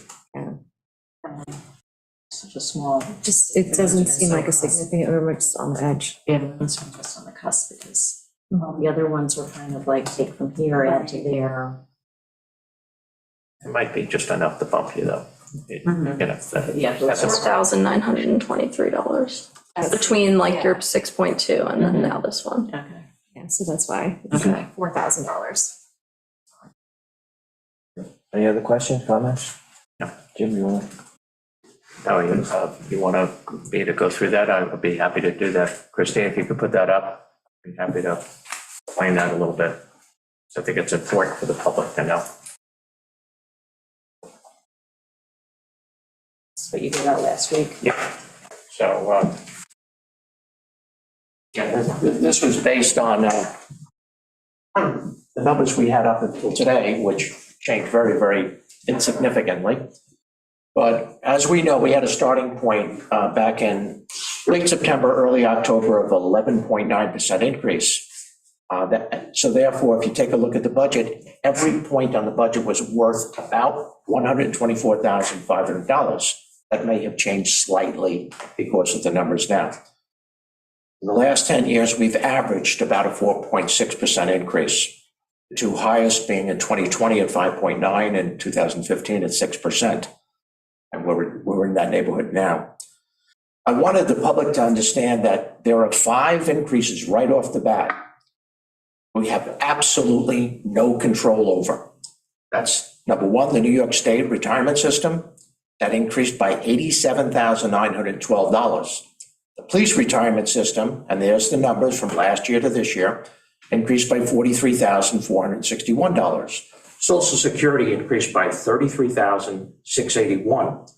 such a small. it doesn't seem like a significant, or it's on the edge. Yeah, but this one just on the cusp because all the other ones were kind of like take from here, add to there. It might be just enough to bump you though. You know, Yeah, that's a- $4,923 between like your 6.2 and then now this one. Okay. Yeah, so that's why. Okay. $4,000. Any other questions, comments? No. Jim, you want? No, you want me to go through that? I would be happy to do that. Christine, if you could put that up, I'd be happy to explain that a little bit. So I think it's important for the public to know. That's what you did out last week. Yeah. So, yeah, this was based on the numbers we had up until today, which changed very, very insignificantly. But as we know, we had a starting point back in late September, early October of 11.9% increase. So therefore, if you take a look at the budget, every point on the budget was worth about $124,500. That may have changed slightly because of the numbers now. In the last 10 years, we've averaged about a 4.6% increase. The two highest being in 2020 at 5.9 and 2015 at 6%. And we're in that neighborhood now. I wanted the public to understand that there are 5 increases right off the bat we have absolutely no control over. That's number 1, the New York State retirement system. That increased by $87,912. The police retirement system, and there's the numbers from last year to this year, increased by $43,461. Social Security increased by $33,681.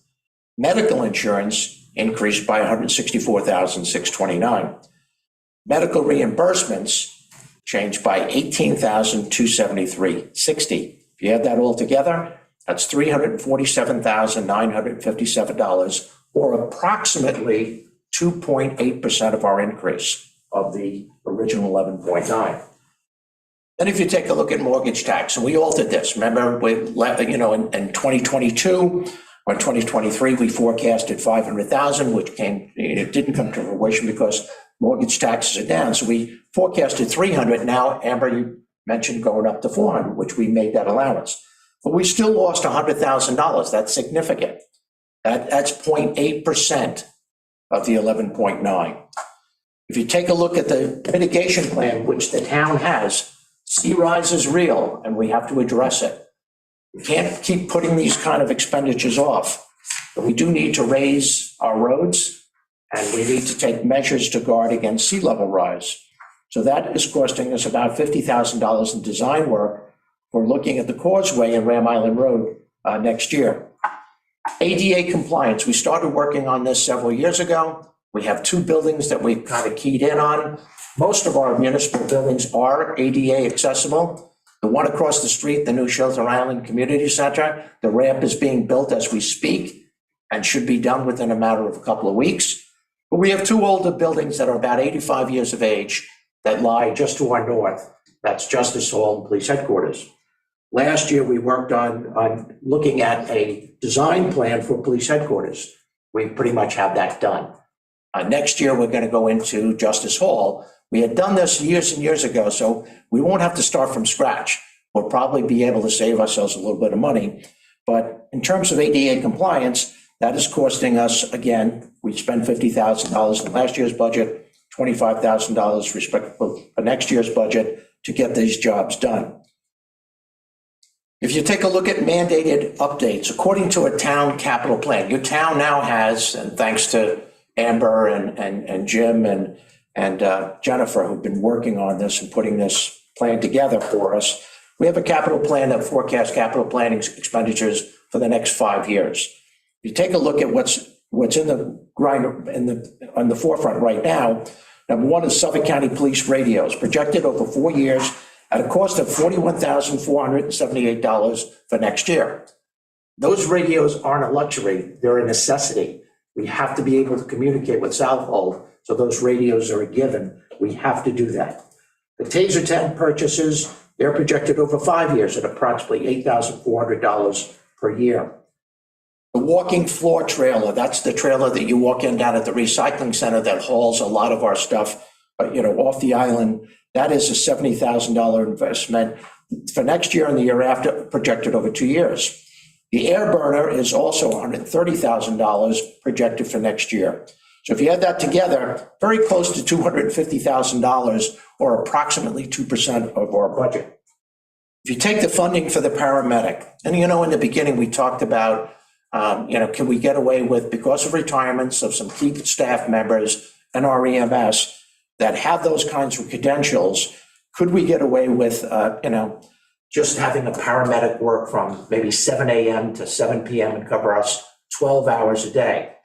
Medical insurance increased by $164,629. Medical reimbursements changed by $18,273.60. If you add that all together, that's $347,957, or approximately 2.8% of our increase of the original 11.9. Then if you take a look at mortgage tax, and we altered this, remember, in 2022 or 2023, we forecasted 500,000, which it didn't come to fruition because mortgage taxes are down. So we forecasted 300. Now, Amber, you mentioned going up to 400, which we made that allowance. But we still lost $100,000. That's significant. That's 0.8% of the 11.9. If you take a look at the mitigation plan, which the town has, sea rise is real, and we have to address it. We can't keep putting these kind of expenditures off. But we do need to raise our roads and we need to take measures to guard against sea level rise. So that is costing us about $50,000 in design work for looking at the causeway in Ram Island Road next year. ADA compliance, we started working on this several years ago. We have 2 buildings that we've kind of keyed in on. Most of our municipal buildings are ADA accessible. The one across the street, the new Shelter Island Community Center, the ramp is being built as we speak and should be done within a matter of a couple of weeks. But we have 2 older buildings that are about 85 years of age that lie just to our north. That's Justice Hall and Police Headquarters. Last year, we worked on looking at a design plan for Police Headquarters. We pretty much have that done. Next year, we're going to go into Justice Hall. We had done this years and years ago, so we won't have to start from scratch. We'll probably be able to save ourselves a little bit of money. But in terms of ADA compliance, that is costing us, again, we spent $50,000 in last year's budget, $25,000 respectively for next year's budget to get these jobs done. If you take a look at mandated updates, according to a town capital plan, your town now has, and thanks to Amber and Jim and Jennifer, who've been working on this and putting this plan together for us, we have a capital plan that forecasts capital planning expenditures for the next 5 years. If you take a look at what's in the grind on the forefront right now, number one is Suffolk County Police radios, projected over 4 years at a cost of $41,478 for next year. Those radios aren't a luxury, they're a necessity. We have to be able to communicate with Southold, so those radios are a given. We have to do that. The Taser 10 purchases, they're projected over 5 years at approximately $8,400 per year. The walking floor trailer, that's the trailer that you walk in down at the recycling center that hauls a lot of our stuff, off the island. That is a $70,000 investment for next year and the year after, projected over 2 years. The air burner is also $130,000 projected for next year. So if you add that together, very close to $250,000 or approximately 2% of our budget. If you take the funding for the paramedic, and in the beginning we talked about, can we get away with, because of retirements of some key staff members and our EMS that have those kinds of credentials, could we get away with, just having a paramedic work from maybe 7 a.m. to 7 p.m. and cover us 12 hours a day?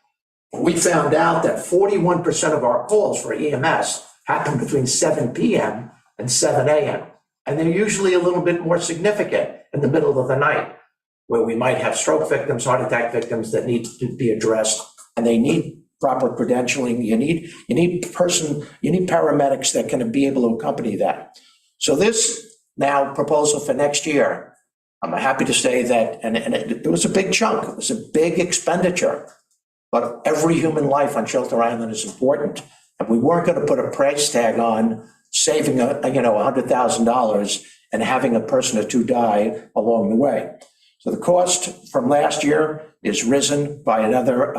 We found out that 41% of our calls for EMS happen between 7 p.m. and 7 a.m. And they're usually a little bit more significant in the middle of the night, where we might have stroke victims, heart attack victims that need to be addressed, and they need proper credentialing. You need paramedics that can be able to accompany that. So this now proposal for next year, I'm happy to say that, and it was a big chunk, it was a big expenditure, but every human life on Shelter Island is important. And we weren't going to put a price tag on saving $100,000 and having a person or two die along the way. So the cost from last year is risen by another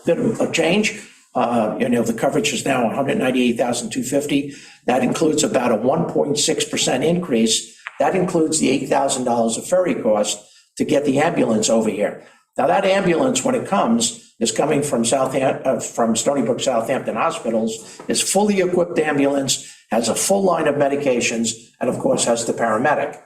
bit of a change. The coverage is now $198,250. That includes about a 1.6% increase. That includes the $8,000 of ferry cost to get the ambulance over here. Now that ambulance, when it comes, is coming from Stony Brook Southampton Hospitals, is fully equipped ambulance, has a full line of medications, and of course has the paramedic.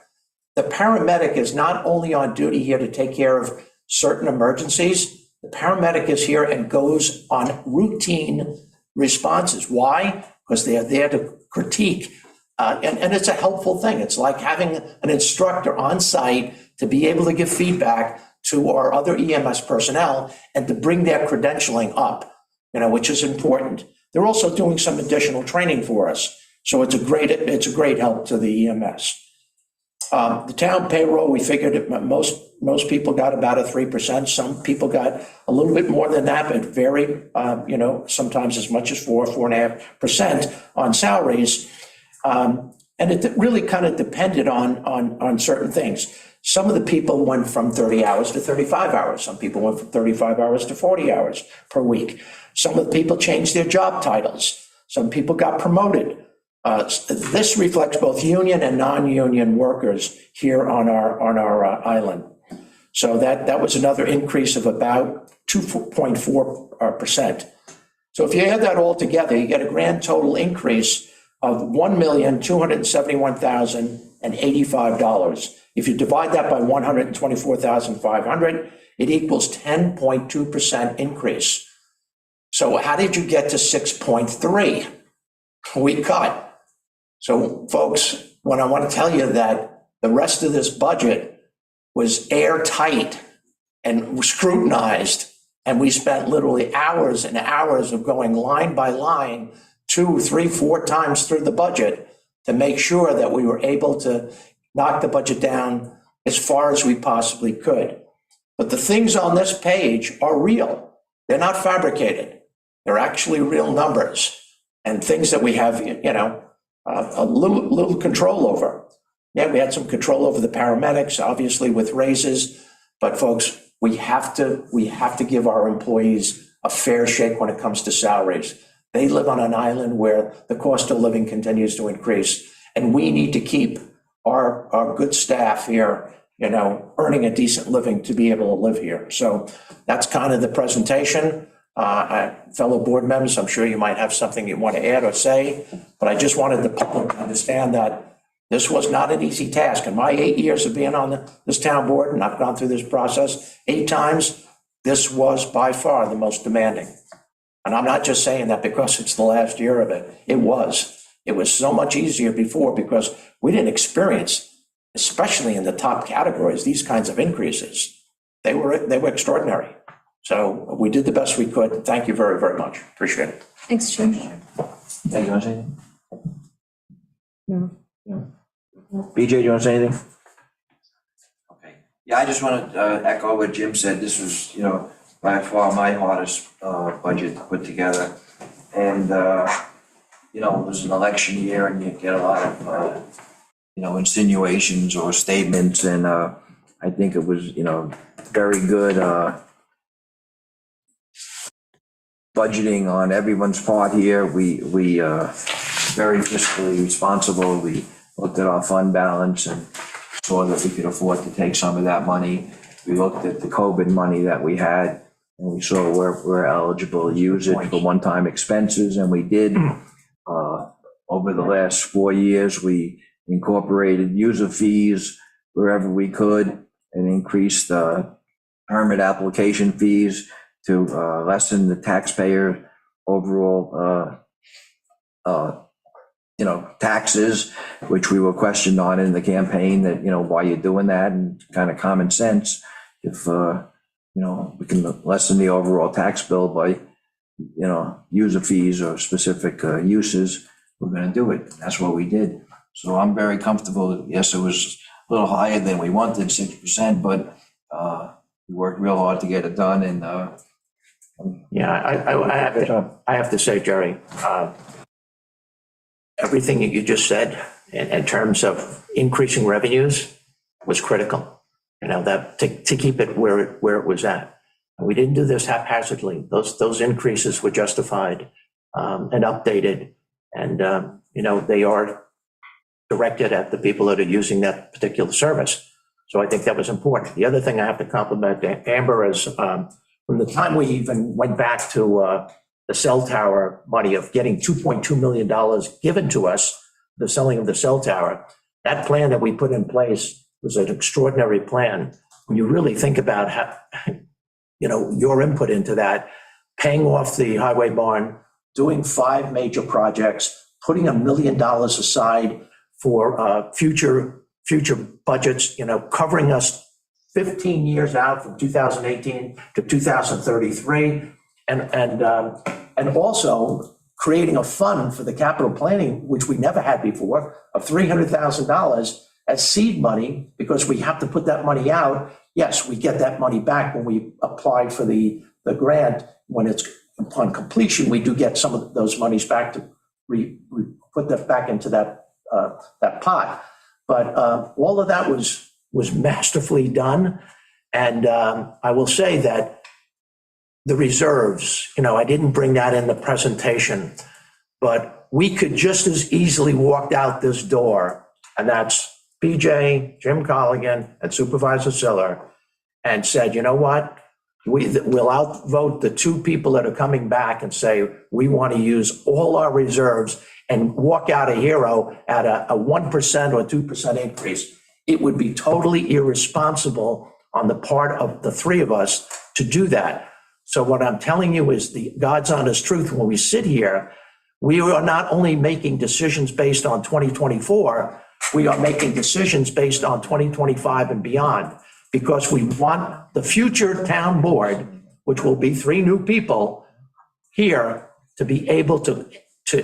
The paramedic is not only on duty here to take care of certain emergencies, the paramedic is here and goes on routine responses. Why? Because they are there to critique. And it's a helpful thing. It's like having an instructor on site to be able to give feedback to our other EMS personnel and to bring their credentialing up, which is important. They're also doing some additional training for us. So it's a great help to the EMS. The town payroll, we figured most people got about a 3%. Some people got a little bit more than that, but varied, sometimes as much as 4.5% on salaries. And it really kind of depended on certain things. Some of the people went from 30 hours to 35 hours. Some people went from 35 hours to 40 hours per week. Some of the people changed their job titles. Some people got promoted. This reflects both union and non-union workers here on our island. So that was another increase of about 2.4%. So if you add that all together, you get a grand total increase of $1,271,085. If you divide that by 124,500, it equals 10.2% increase. So how did you get to 6.3? We cut. So folks, when I want to tell you that the rest of this budget was airtight and scrutinized, and we spent literally hours and hours of going line by line, 2, 3, 4 times through the budget to make sure that we were able to knock the budget down as far as we possibly could. But the things on this page are real. They're not fabricated. They're actually real numbers and things that we have, a little control over. Yeah, we had some control over the paramedics, obviously with raises, but folks, we have to give our employees a fair shake when it comes to salaries. They live on an island where the cost of living continues to increase, and we need to keep our good staff here, earning a decent living to be able to live here. So that's kind of the presentation. Fellow board members, I'm sure you might have something you want to add or say, but I just wanted the public to understand that this was not an easy task. In my 8 years of being on this town board, and I've gone through this process 8 times, this was by far the most demanding. And I'm not just saying that because it's the last year of it. It was so much easier before because we didn't experience, especially in the top categories, these kinds of increases. They were extraordinary. So we did the best we could. Thank you very, very much. Appreciate it. Thanks, Jim. Hey, you want to say anything? No. BJ, do you want to say anything? Okay. Yeah, I just want to echo what Jim said. This was, by far my hardest budget to put together. And, it was an election year and you get a lot of, insinuations or statements. And I think it was, very good budgeting on everyone's part here. We very fiscally responsible. We looked at our fund balance and saw that we could afford to take some of that money. We looked at the COVID money that we had and we saw we're eligible to use it for one-time expenses, and we did. Over the last 4 years, we incorporated user fees wherever we could and increased permit application fees to lessen the taxpayer overall taxes, which we were questioned on in the campaign that, why you're doing that, and kind of common sense. If, we can lessen the overall tax bill by, user fees or specific uses, we're going to do it. That's what we did. So I'm very comfortable. Yes, it was a little higher than we wanted, 6%, but we worked real hard to get it done. And I have to say, Jerry, everything that you just said in terms of increasing revenues was critical. That to keep it where it was at. And we didn't do this haphazardly. Those increases were justified and updated, and they are directed at the people that are using that particular service. So I think that was important. The other thing I have to compliment Amber is from the time we even went back to the cell tower money of getting $2.2 million given to us, the selling of the cell tower, that plan that we put in place was an extraordinary plan. When you really think about how, your input into that, paying off the highway barn, doing 5 major projects, putting $1 million aside for future budgets, covering us 15 years out from 2018 to 2033, and also creating a fund for the capital planning, which we never had before, of $300,000 as seed money, because we have to put that money out. Yes, we get that money back when we apply for the grant. When it's upon completion, we do get some of those monies back to put that back into that pot. But all of that was masterfully done. And I will say that the reserves, I didn't bring that in the presentation, but we could just as easily walked out this door, and that's BJ, Jim Colligan, and Supervisor Siller, and said, you know what? we'll outvote the two people that are coming back and say, we want to use all our reserves and walk out a hero at a 1% or 2% increase. It would be totally irresponsible on the part of the three of us to do that. So what I'm telling you is the God's honest truth. When we sit here, we are not only making decisions based on 2024, we are making decisions based on 2025 and beyond, because we want the future town board, which will be three new people here, to be able to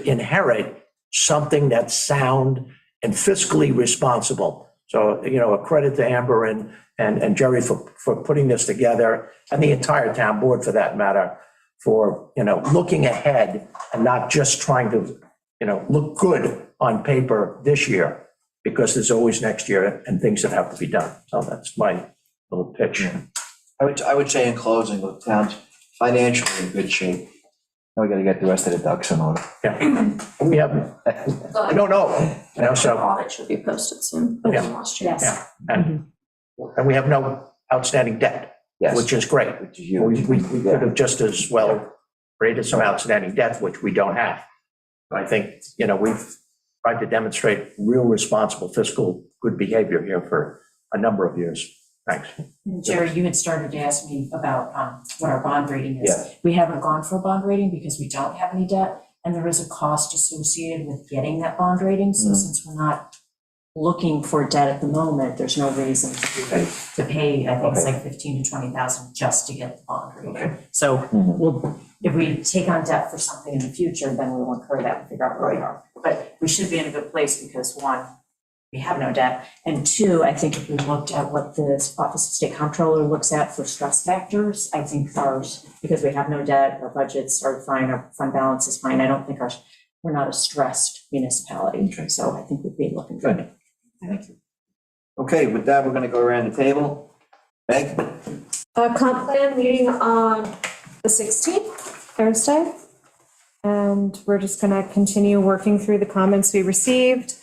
inherit something that's sound and fiscally responsible. So, a credit to Amber and Jerry for putting this together, and the entire town board for that matter, for, looking ahead and not just trying to, look good on paper this year, because there's always next year and things that have to be done. So that's my little pitch. I would say in closing, the town's financially in good shape. Now we gotta get the rest of the ducks in order. Yeah, we have, I don't know, so, Audit should be posted soon. Yeah. Last year. Yes. and we have no outstanding debt, Yes. which is great. Which is huge. We could have just as well created some outstanding debt, which we don't have. I think, we've tried to demonstrate real responsible fiscal good behavior here for a number of years. Thanks. Jerry, you had started to ask me about what our bond rating is. Yeah. We haven't gone for a bond rating because we don't have any debt, and there is a cost associated with getting that bond rating. So since we're not looking for debt at the moment, there's no reason to pay, I think it's like 15 to 20,000 just to get the bond rating. So we'll, if we take on debt for something in the future, then we'll incur that and figure out where we are. But we should be in a good place because one, we have no debt. And two, I think if we looked at what the Office of State Comptroller looks at for stress factors, I think ours, because we have no debt, our budgets are fine, our fund balance is fine. I don't think we're not a stressed municipality. So I think we'd be looking good. Thank you. Okay, with that, we're gonna go around the table. Meg? Comp plan meeting on the 16th, Thursday. And we're just gonna continue working through the comments we received.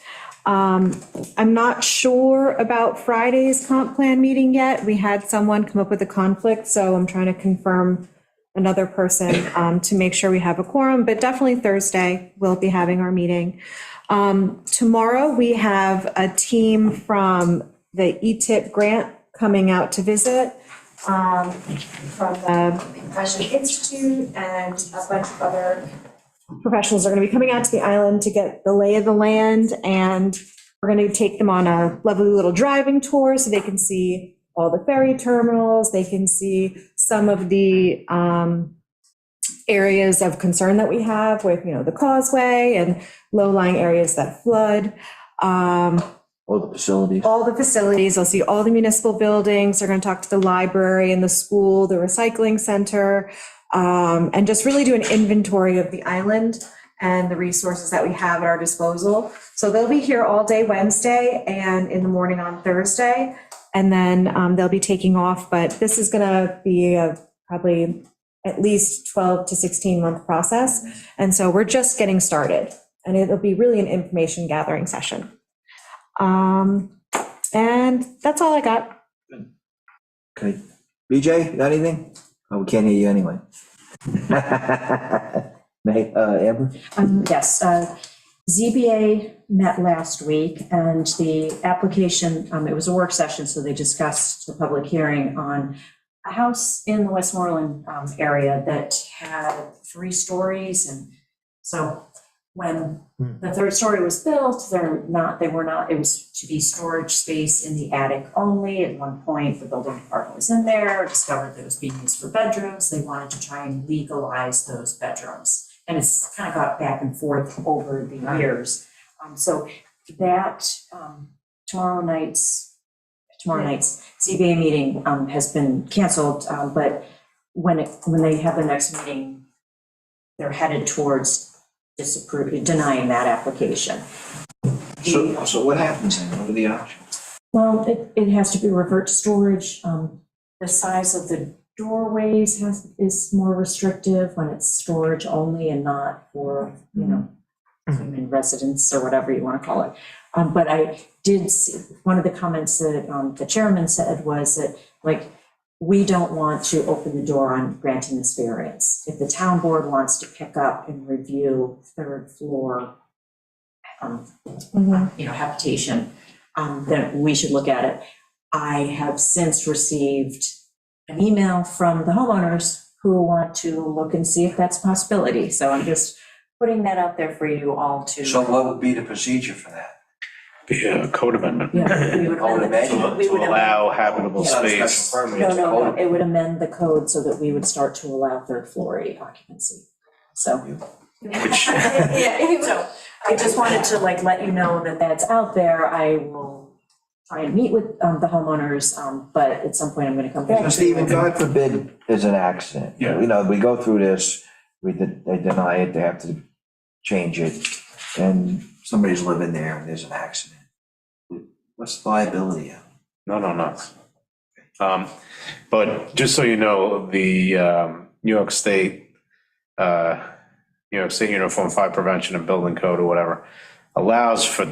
I'm not sure about Friday's comp plan meeting yet. We had someone come up with a conflict, so I'm trying to confirm another person to make sure we have a quorum, but definitely Thursday, we'll be having our meeting. Tomorrow, we have a team from the ETIP grant coming out to visit from the Concussion Institute, and a bunch of other professionals are going to be coming out to the island to get the lay of the land, and we're going to take them on a lovely little driving tour so they can see all the ferry terminals, they can see some of the areas of concern that we have with, the causeway and low-lying areas that flood. All the facilities. All the facilities, they'll see all the municipal buildings, they're going to talk to the library and the school, the recycling center, and just really do an inventory of the island and the resources that we have at our disposal. So they'll be here all day Wednesday and in the morning on Thursday, and then they'll be taking off. But this is going to be probably at least 12 to 16-month process. And so we're just getting started, and it'll be really an information gathering session. And that's all I got. Okay. BJ, got anything? Oh, we can't hear you anyway. Amber? Yes, ZBA met last week, and the application, it was a work session, so they discussed the public hearing on a house in the Westmoreland area that had 3 stories. And so when the 3rd story was built, it was to be storage space in the attic only. At one point, the building department was in there, discovered that it was being used for bedrooms. They wanted to try and legalize those bedrooms. And it's kind of got back and forth over the years. So that tomorrow night's ZBA meeting has been canceled, but when they have the next meeting, they're headed towards denying that application. So what happens then? What are the options? Well, it has to be revert to storage. The size of the doorways is more restrictive when it's storage only and not for, human residence or whatever you want to call it. But I did see, one of the comments that the chairman said was that, we don't want to open the door on granting this variance. If the town board wants to pick up and review third floor, habitation, then we should look at it. I have since received an email from the homeowners who want to look and see if that's a possibility. So I'm just putting that out there for you all to. So what would be the procedure for that? Be a code amendment Yeah, we would I would amend imagine we to would amend- allow habitable Yeah. space. No, it would amend the code so that we would start to allow third floor occupancy. So. Which- Yeah, so I just wanted to let you know that that's out there. I will try and meet with the homeowners, but at some point I'm gonna come back. So Stephen, God forbid there's an accident. Yeah. You know, we go through this, they deny it, they have to change it, and somebody's living there and there's an accident. What's the liability? No. But just so you know, the New York State Uniform Fire Prevention and Building Code or whatever allows for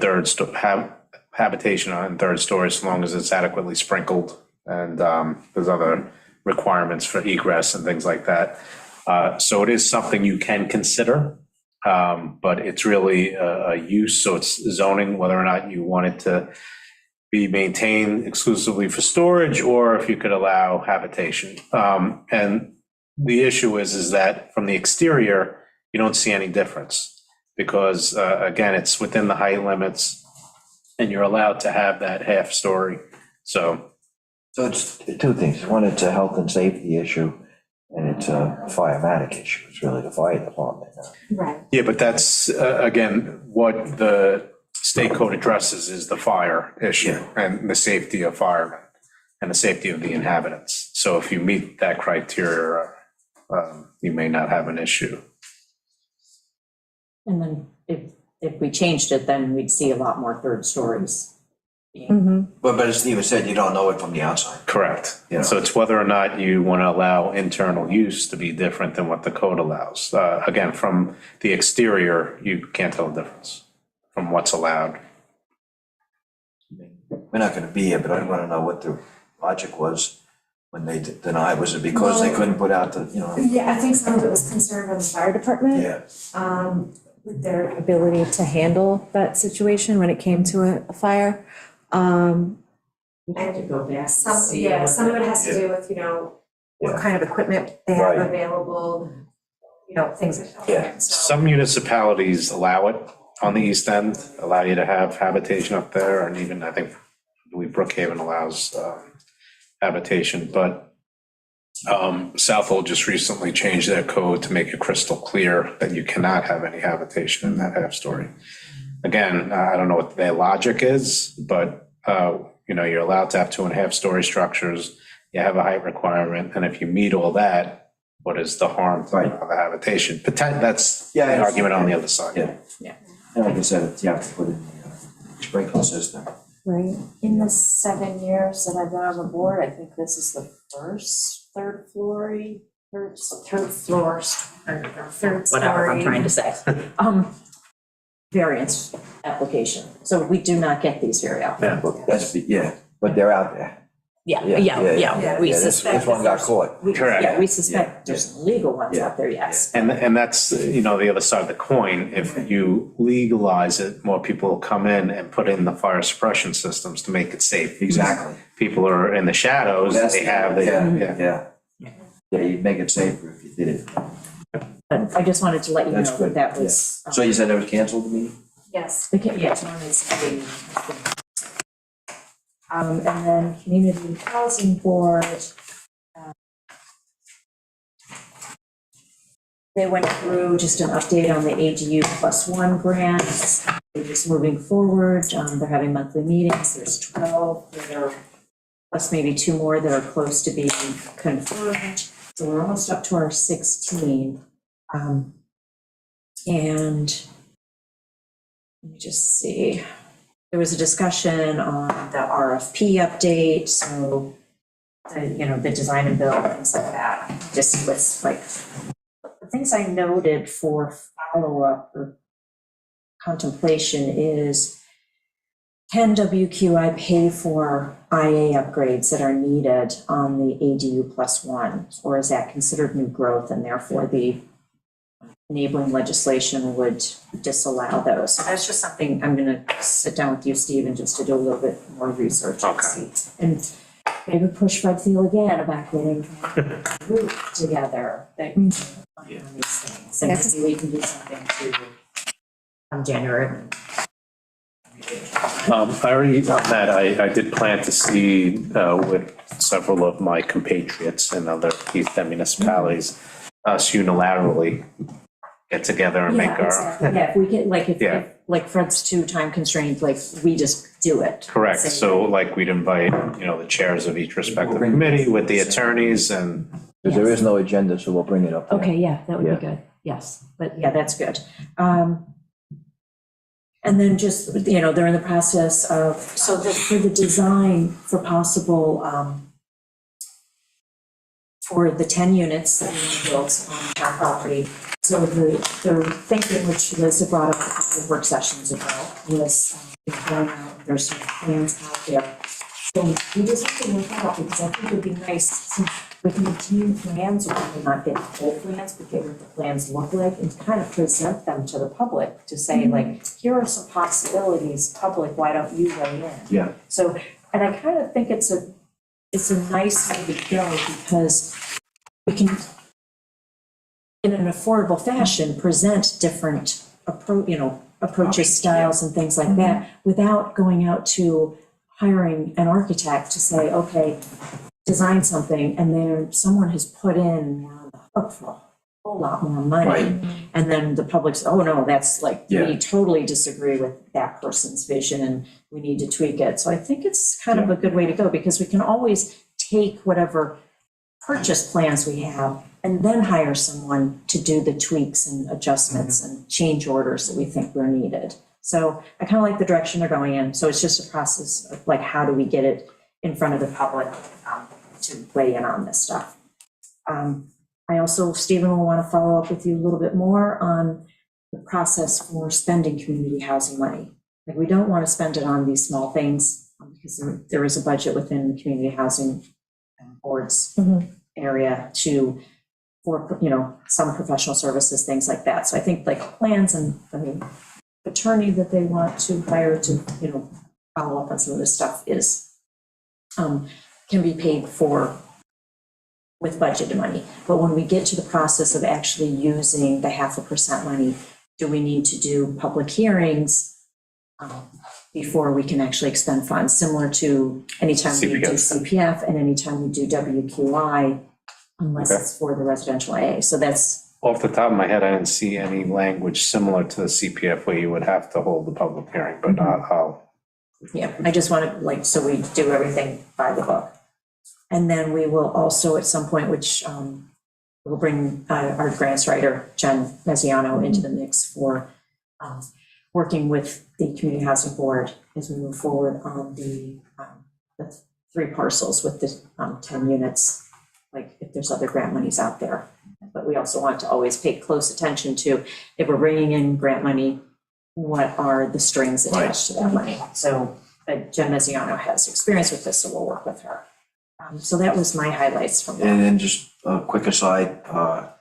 habitation on third story as long as it's adequately sprinkled, and there's other requirements for egress and things like that. So it is something you can consider, but it's really a use, so it's zoning, whether or not you want it to be maintained exclusively for storage, or if you could allow habitation. And the issue is that from the exterior, you don't see any difference, because again, it's within the height limits and you're allowed to have that half story. So it's two things. One, it's a health and safety issue, and it's a firematic issue. It's really the fire department. Right. yeah, but that's again, what the state code addresses is the fire issue and the safety of firemen and the safety of the inhabitants. So if you meet that criteria, you may not have an issue. And then if we changed it, then we'd see a lot more third stories. But as Stephen said, you don't know it from the outside. Correct. Yeah. So it's whether or not you want to allow internal use to be different than what the code allows. Again, from the exterior, you can't tell the difference from what's allowed. We're not gonna be here, but I wanna know what the logic was when they denied. Was it because they couldn't put out the, Yeah, I think some of it was concerned on the fire department. Yeah. With their ability to handle that situation when it came to a fire. We'd have to go back and see. Some of it has to do with, what kind of equipment they have Right. available, things like that. Yeah. So- Some municipalities allow it on the east end, allow you to have habitation up there, and even, I believe Brookhaven allows habitation, but Southold just recently changed their code to make it crystal clear that you cannot have any habitation in that half story. Again, I don't know what their logic is, but you're allowed to have 2.5 story structures. You have a height requirement, and if you meet all that, what is the harm to Right. the habitation? That's Yeah, the it's- argument on the other side. Yeah. And like I said, you have to put in the sprinkler system. Right. In the 7 years that I've been on the board, I think this is the first third floor, Third story. whatever I'm trying to say. Variance application. So we do not get these very often. But they're out there. Yeah. We This suspect. one got caught. Correct. Yeah, we suspect there's legal ones out there, yes. And that's, the other side of the coin. If you legalize it, more people will come in and put in the fire suppression systems to make it safe. Exactly. People are in the shadows, Yeah, you'd make it safer if you did it. But I just wanted to let you know That's good, that was. So you said it was canceled, the meeting? Yes. Tomorrow night's meeting. And then Community Housing Board. They went through just an update on the ADU +1 grants. They're just moving forward. They're having monthly meetings. There's 12 that are, plus maybe 2 more that are close to being confirmed. So we're almost up to our 16. And let me just see. There was a discussion on the RFP update, so, the design and build, things like that. Just was the things I noted for follow-up or contemplation is can WQI pay for IA upgrades that are needed on the ADU +1? Or is that considered new growth and therefore the enabling legislation would disallow those? So that's just something I'm gonna sit down with you, Steve, and just to do a little bit more research. And see. And maybe push Fred Thiel again about getting a group together that can on these things. And maybe we can do something to January. I already, on that, I did plan to see with several of my compatriots in other East End municipalities, us unilaterally get together and make Yeah, our, exactly. Yeah, if we get, like, Yeah. if like Fred's too time constrained, like, we just do it. correct. Say- So like we'd invite, the chairs of each respective committee with the attorneys and, Because there is no agenda, so we'll bring it up. there. Okay, yeah, that would Yeah. be good, yes, but yeah, that's good. And then just, they're in the process of, so that for the design for possible, for the 10 units that we built on town property, so the thinking, which Liz had brought up a couple of work sessions ago, was there's some plans out there. So we just have to work out, because I think it would be nice, since we can obtain plans, or we may not get full plans, but get what the plans look like, and kind of present them to the public, to say, like, here are some possibilities, public, why don't you weigh in? Yeah. So, and I kind of think it's a nice way to go, because we can, in an affordable fashion, present different approaches, styles and things like that, without going out to hiring an architect to say, okay, design something, and then someone has put in, we're on the hook for a whole lot more money. Right. And then the public says, oh, no, that's like, Yeah. we totally disagree with that person's vision and we need to tweak it. So I think it's kind of a good way to go, because we can always take whatever purchase plans we have and then hire someone to do the tweaks and adjustments and change orders that we think were needed. So I kind of like the direction they're going in. So it's just a process of, like, how do we get it in front of the public to weigh in on this stuff. I also, Stephen, will want to follow up with you a little bit more on the process for spending community housing money. Like, we don't want to spend it on these small things, because there is a budget within the community housing boards area for some professional services, things like that. So I think, like, plans and attorney that they want to hire to follow up on some of this stuff is can be paid for with budgeted money. But when we get to the process of actually using the 0.5% money, do we need to do public hearings before we can actually expend funds, similar to anytime we do CPF and anytime we do WQI, unless it's for the residential AA. So that's, off the top of my head, I didn't see any language similar to the CPF where you would have to hold the public hearing, but I'll. yeah, I just want to, so we do everything by the book. And then we will also, at some point, which we'll bring our grants writer, Jen Veziano, into the mix for working with the Community Housing Board as we move forward on the 3 parcels with the 10 units, like, if there's other grant monies out there. But we also want to always pay close attention to, if we're bringing in grant money, what are the strings attached to that money? So Jen Veziano has experience with this, so we'll work with her. So that was my highlights from that. And then just a quick aside,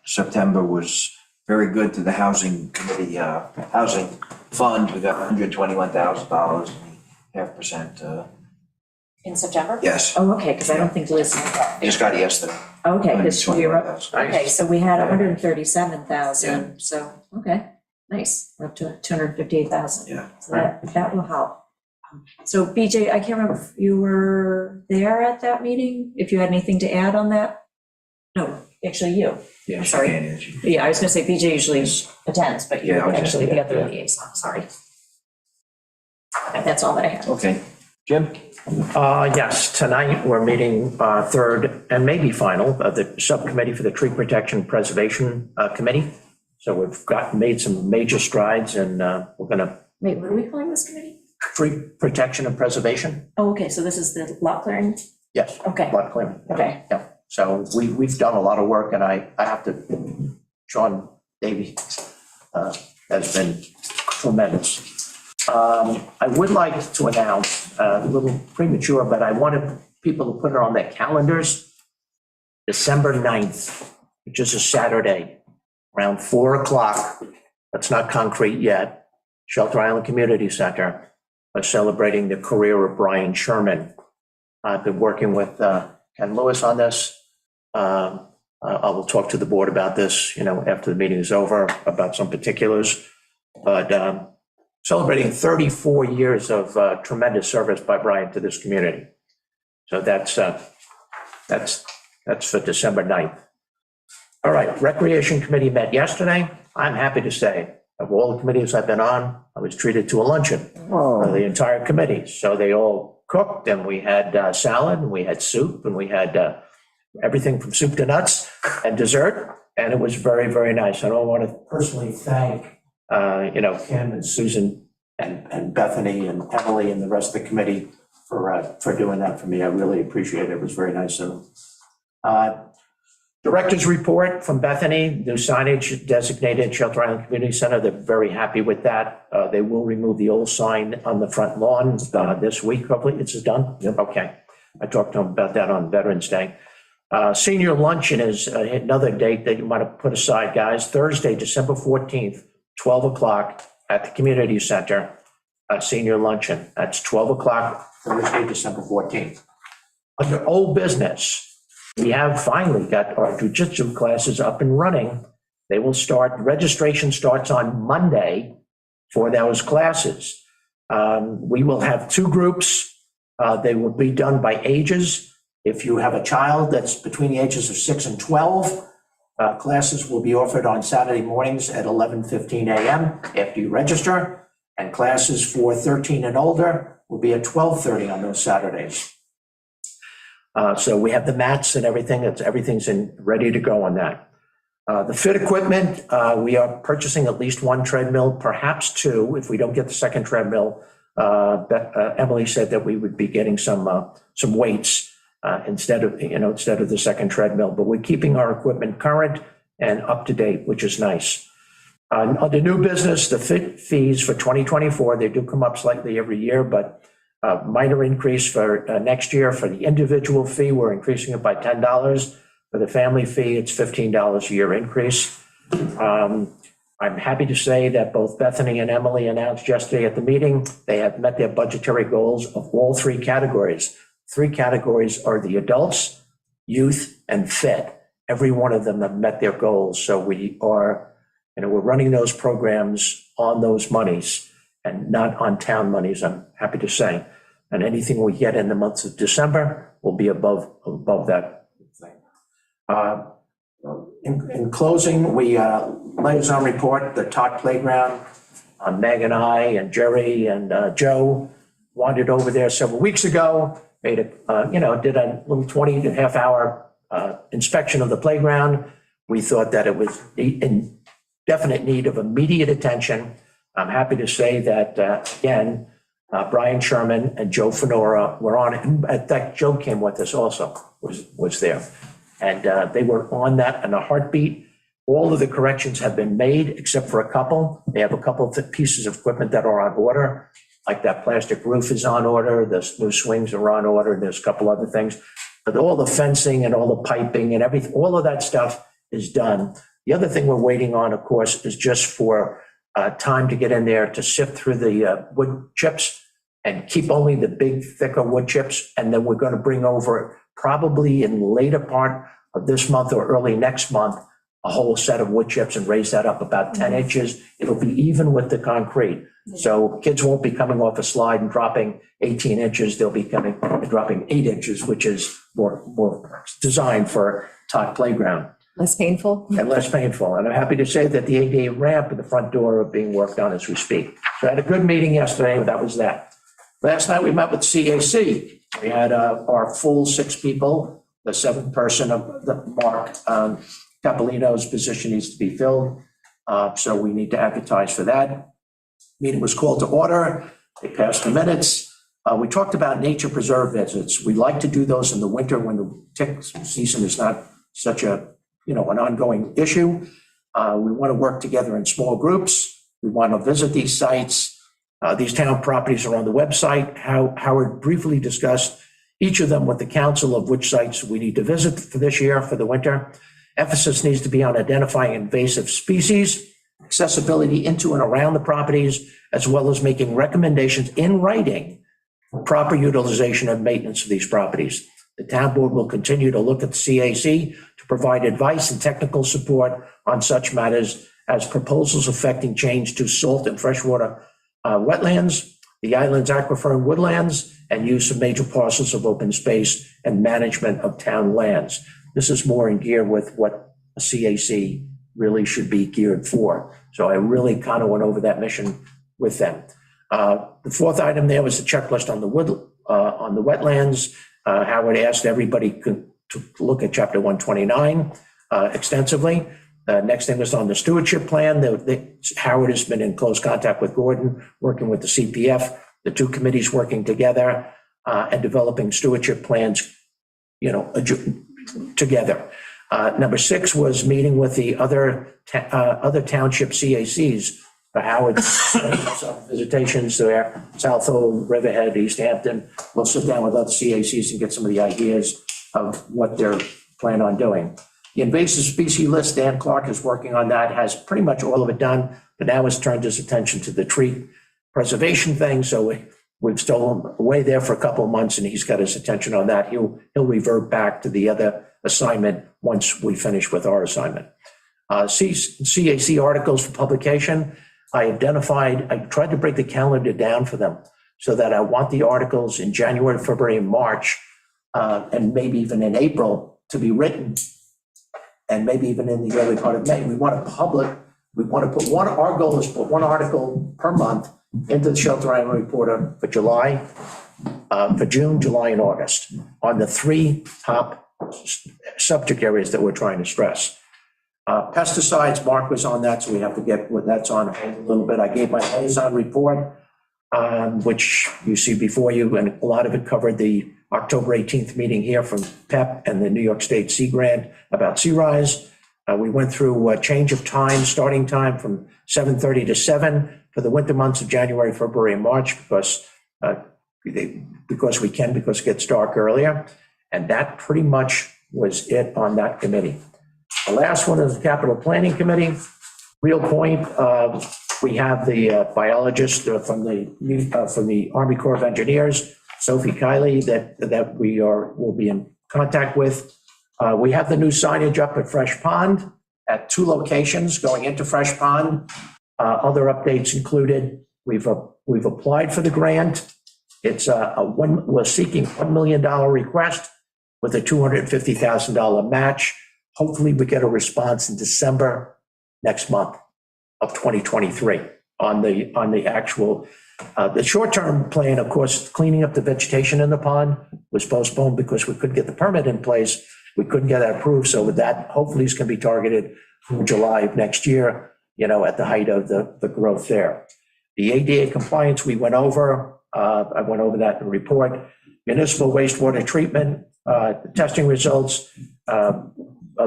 September was very good to the housing committee, housing fund. We got $121,000, 0.5%. In September? Yes, Oh, okay, because I don't think Liz had that. just got it yesterday. Okay, because you're up, 121,000. okay, so we had 137,000, so, okay, nice, we're up to 258,000. Yeah. So that will help. So BJ, I can't remember if you were there at that meeting, if you had anything to add on that? No, actually you. Yeah, she Sorry. can't answer. Yeah, I was gonna say BJ usually attends, but you're Yeah, I was actually the gonna- other yeah. liaison, sorry. Okay, that's all that I had. Okay, Jim? Yes, tonight we're meeting third and maybe final of the subcommittee for the Tree Protection Preservation Committee. So we've made some major strides, and we're going to Wait, what are we calling this committee? tree protection and preservation. Oh, okay, so this is the lot clearing? Yes. Okay. Lot clearing. Okay. Yeah. So we've done a lot of work, and I have to, Sean Davies has been tremendous. I would like to announce, a little premature, but I wanted people to put it on their calendars, December 9th, which is a Saturday, around 4 o'clock. That's not concrete yet. Shelter Island Community Center are celebrating the career of Brian Sherman. I've been working with Ken Lewis on this. I will talk to the board about this, after the meeting is over, about some particulars. But celebrating 34 years of tremendous service by Brian to this community. So that's for December 9th. All right, Recreation Committee met yesterday. I'm happy to say, of all the committees I've been on, I was treated to a luncheon for the entire committee. So they all cooked, and we had salad, and we had soup, and we had everything from soup to nuts and dessert, and it was very, very nice. And I want to personally thank, Kim and Susan and Bethany and Emily and the rest of the committee for doing that for me. I really appreciate it. It was very nice of them. Director's report from Bethany, new signage designated Shelter Island Community Center. They're very happy with that. They will remove the old sign on the front lawn this week, hopefully. It's done? Yep. Okay. I talked to them about that on Veterans Day. Senior luncheon is another date that you might have put aside, guys. Thursday, December 14th, 12 o'clock at the community center, senior luncheon. That's 12 o'clock, Thursday, December 14th. Under old business, we have finally got our jujitsu classes up and running. They will start, registration starts on Monday for those classes. We will have 2 groups. They will be done by ages. If you have a child that's between the ages of 6 and 12, classes will be offered on Saturday mornings at 11:15 a.m. after you register, and classes for 13 and older will be at 12:30 on those Saturdays. So we have the mats and everything. Everything's ready to go on that. The fit equipment, we are purchasing at least 1 treadmill, perhaps 2, if we don't get the second treadmill. Emily said that we would be getting some weights instead of the second treadmill, but we're keeping our equipment current and up to date, which is nice. Under new business, the fit fees for 2024, they do come up slightly every year, but minor increase for next year. For the individual fee, we're increasing it by $10. For the family fee, it's $15 a year increase. I'm happy to say that both Bethany and Emily announced yesterday at the meeting, they have met their budgetary goals of all 3 categories. 3 categories are the adults, youth, and fit. Every one of them have met their goals. So we are, we're running those programs on those monies and not on town monies, I'm happy to say. And anything we get in the months of December will be above that thing. In closing, we liaison report, the Tot Playground. Meg and I and Jerry and Joe wandered over there several weeks ago, did a little 20.5 hour inspection of the playground. We thought that it was in definite need of immediate attention. I'm happy to say that, again, Brian Sherman and Joe Fenora were on it. In fact, Joe came with us also, was there. And they were on that in a heartbeat. All of the corrections have been made except for a couple. They have a couple of pieces of equipment that are on order, like that plastic roof is on order, the new swings are on order, and there's a couple other things. But all the fencing and all the piping and everything, all of that stuff is done. The other thing we're waiting on, of course, is just for time to get in there to sift through the wood chips and keep only the big, thicker wood chips. And then we're going to bring over, probably in the later part of this month or early next month, a whole set of wood chips and raise that up about 10 inches. It'll be even with the concrete. So kids won't be coming off a slide and dropping 18 inches. They'll be dropping 8 inches, which is more designed for Tot Playground. Less painful? And less painful. And I'm happy to say that the ADA ramp and the front door are being worked on as we speak. So I had a good meeting yesterday. That was that. Last night we met with CAC. We had our full 6 people. The 7th person of the Mark Capolino's position needs to be filled. So we need to advertise for that. Meeting was called to order. They passed the minutes. We talked about nature preserve visits. We like to do those in the winter when the tick season is not such an ongoing issue. We want to work together in small groups. We want to visit these sites. These town properties are on the website. Howard briefly discussed each of them with the council of which sites we need to visit for this year, for the winter. Emphasis needs to be on identifying invasive species, accessibility into and around the properties, as well as making recommendations in writing for proper utilization and maintenance of these properties. The town board will continue to look at the CAC to provide advice and technical support on such matters as proposals affecting change to salt and freshwater wetlands, the island's aquifer and woodlands, and use of major parcels of open space and management of town lands. This is more in gear with what a CAC really should be geared for. So I really kind of went over that mission with them. The fourth item there was the checklist on the wetlands. Howard asked everybody to look at chapter 129 extensively. Next thing was on the stewardship plan. Howard has been in close contact with Gordon, working with the CPF, the two committees working together and developing stewardship plans, together. Number 6 was meeting with the other township CACs. Howard's some visitations there, South Hole, Riverhead, East Hampton. We'll sit down with other CACs and get some of the ideas of what they're planning on doing. The invasive species list, Dan Clark is working on that, has pretty much all of it done, but now has turned his attention to the tree preservation thing. So we've stolen away there for a couple of months and he's got his attention on that. He'll revert back to the other assignment once we finish with our assignment. CAC articles for publication. I tried to break the calendar down for them so that I want the articles in January, February, and March, and maybe even in April to be written, and maybe even in the early part of May. Our goal is to put one article per month into the Shelter Island Reporter for June, July, and August on the 3 top subject areas that we're trying to stress. Pesticides, Mark was on that, so we have to get what that's on hold a little bit. I gave my liaison report, which you see before you, and a lot of it covered the October 18th meeting here from PEP and the New York State Sea Grant about sea rise. We went through a change of time, starting time from 7:30 to 7 for the winter months of January, February, and March, because it gets dark earlier. And that pretty much was it on that committee. The last one is the Capital Planning Committee. Real point, we have the biologist from the Army Corps of Engineers, Sophie Kiley, that will be in contact with. We have the new signage up at Fresh Pond at 2 locations going into Fresh Pond. Other updates included, we've applied for the grant. We're seeking $1 million request with a $250,000 match. Hopefully we get a response in December next month of 2023 on the actual, the short-term plan, of course, cleaning up the vegetation in the pond was postponed because we couldn't get the permit in place. We couldn't get that approved. So with that, hopefully it's going to be targeted for July of next year, at the height of the growth there. The ADA compliance, we went over. I went over that in the report. Municipal wastewater treatment, testing results.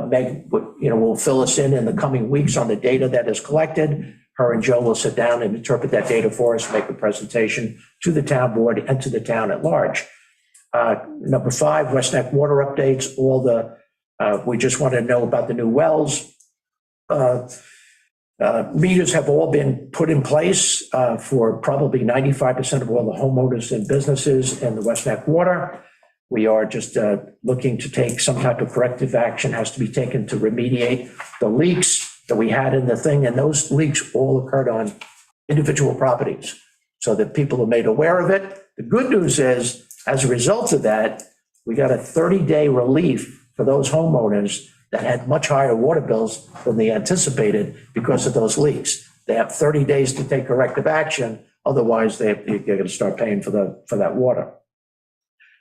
Meg, will fill us in the coming weeks on the data that is collected. Her and Joe will sit down and interpret that data for us, make a presentation to the town board and to the town at large. Number 5, West Neck water updates. We just want to know about the new wells. Meters have all been put in place for probably 95% of all the homeowners and businesses in the West Neck water. We are just looking to take some type of corrective action has to be taken to remediate the leaks that we had in the thing. And those leaks all occurred on individual properties so that people are made aware of it. The good news is, as a result of that, we got a 30-day relief for those homeowners that had much higher water bills than they anticipated because of those leaks. They have 30 days to take corrective action. Otherwise, they're going to start paying for that water.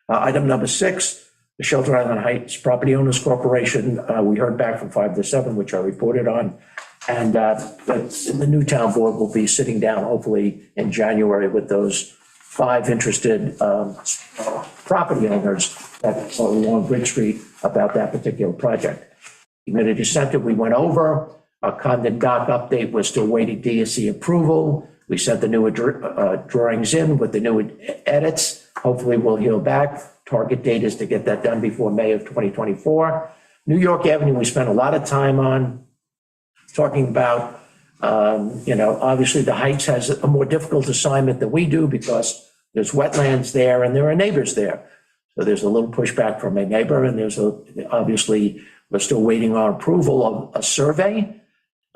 Item number 6, the Shelter Island Heights Property Owners Corporation. We heard back from 5 to 7, which I reported on. And the new town board will be sitting down hopefully in January with those 5 interested property owners that are along Bridge Street about that particular project. Community Center, we went over. Our Condon Dock update, we're still waiting DSC approval. We sent the new drawings in with the new edits. Hopefully we'll hear back. Target date is to get that done before May of 2024. New York Avenue, we spent a lot of time on talking about, obviously the Heights has a more difficult assignment than we do because there's wetlands there and there are neighbors there. So there's a little pushback from a neighbor, and obviously, we're still waiting on approval of a survey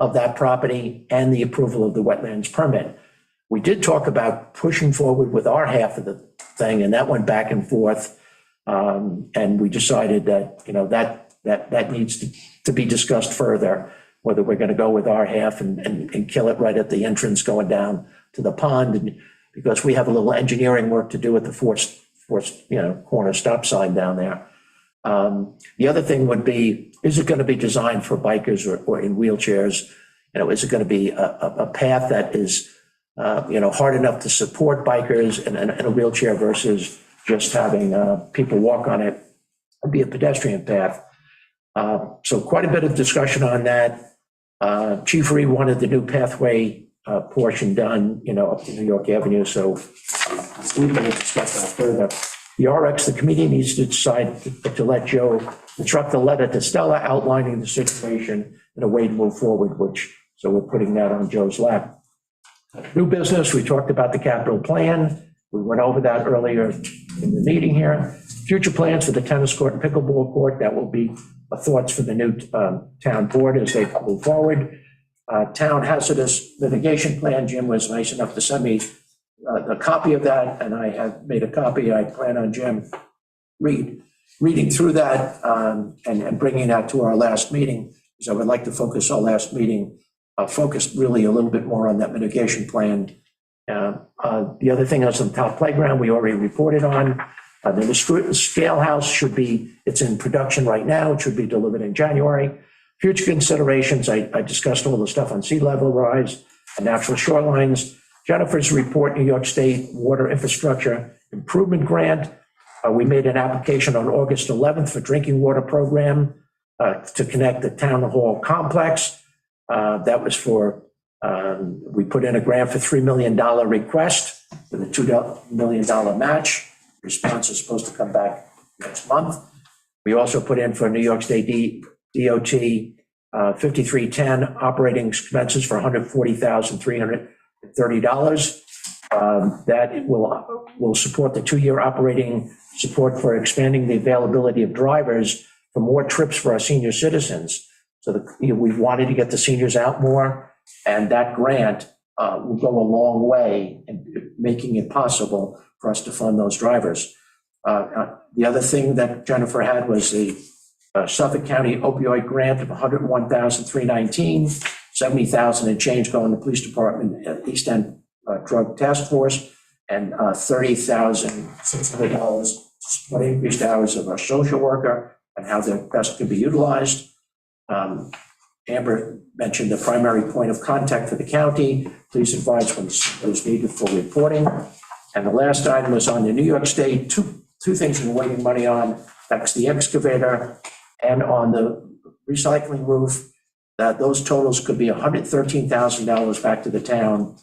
of that property and the approval of the wetlands permit. We did talk about pushing forward with our half of the thing, and that went back and forth. And we decided that, that needs to be discussed further, whether we're going to go with our half and kill it right at the entrance going down to the pond. And because we have a little engineering work to do with the forced corner stop sign down there. The other thing would be, is it going to be designed for bikers or in wheelchairs? Is it going to be a path that is, hard enough to support bikers in a wheelchair versus just having people walk on it or be a pedestrian path? So quite a bit of discussion on that. Chief Reed wanted the new pathway portion done, up to New York Avenue. So we're going to discuss that further. The RX, the committee needs to decide to let Joe instruct the letter to Stella outlining the situation and a way to move forward, so we're putting that on Joe's lap. New business, we talked about the capital plan. We went over that earlier in the meeting here. Future plans for the tennis court and pickleball court, that will be thoughts for the new town board as they move forward. Town hazardous mitigation plan, Jim was nice enough to send me a copy of that, and I have made a copy. I plan on Jim reading through that and bringing that to our last meeting, because I would like to focus our last meeting, focused really a little bit more on that mitigation plan. The other thing is on the top playground, we already reported on. The scale house it's in production right now. It should be delivered in January. Future considerations, I discussed all the stuff on sea level rise and natural shorelines. Jennifer's report, New York State Water Infrastructure Improvement Grant. We made an application on August 11th for drinking water program to connect the town hall complex. That was we put in a grant for $3 million request with a $2 million match. Response is supposed to come back next month. We also put in for New York State DOT 5310 operating expenses for $140,330. That will support the 2-year operating support for expanding the availability of drivers for more trips for our senior citizens. So we wanted to get the seniors out more, and that grant will go a long way in making it possible for us to fund those drivers. The other thing that Jennifer had was the Suffolk County opioid grant of $101,319, $70,000 and change going to the police department, East End Drug Task Force, and $30,600 to support increased hours of our social worker and how they're best can be utilized. Amber mentioned the primary point of contact for the county. Please advise when is needed for reporting. And the last item was on the New York State, two things we're waiting money on. That's the excavator and on the recycling roof. That those totals could be $113,000 back to the town.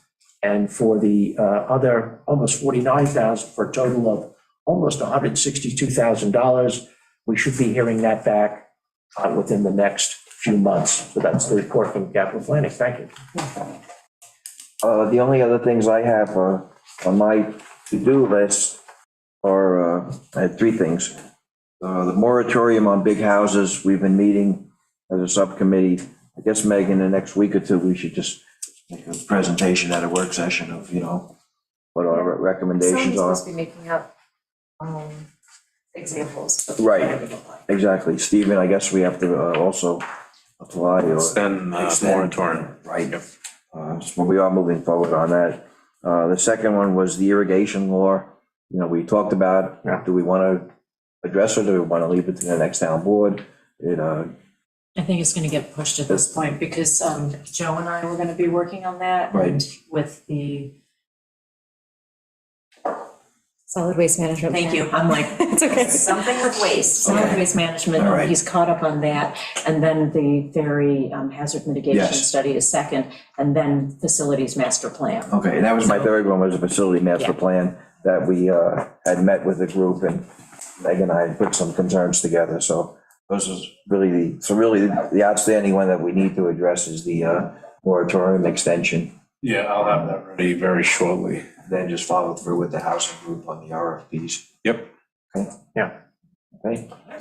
And for the other, almost $49,000 for a total of almost $162,000. We should be hearing that back within the next few months. So that's the report from capital planning. Thank you. The only other things I have on my to-do list are, I had 3 things. The moratorium on big houses, we've been meeting as a subcommittee. I guess, Megan, the next week or two, we should just make a presentation at a work session of, what our recommendations are. Someone's supposed to be making up examples. Right, exactly. Stephen, I guess we have to also apply or. Extend moratorium. Right. So we are moving forward on that. The second one was the irrigation law. We talked about, do we want to address it, or do we want to leave it to the next town board? I think it's going to get pushed at this point because Joe and I were going to be working on that. Right. And with the Solid waste management. Thank plan. you, I'm like, It's okay. something with waste, solid Okay. waste management, All right. he's caught up on that. And then the ferry hazard mitigation Yes. study is second, and then facilities master plan. Okay, and that was my third one, was a facility master Yeah. plan that we had met with the group, and Meg and I had put some concerns together, so those is really the outstanding one that we need to address is the moratorium extension. Yeah, I'll have that ready very shortly. Then just follow through with the housing group on the RFPs. Yep.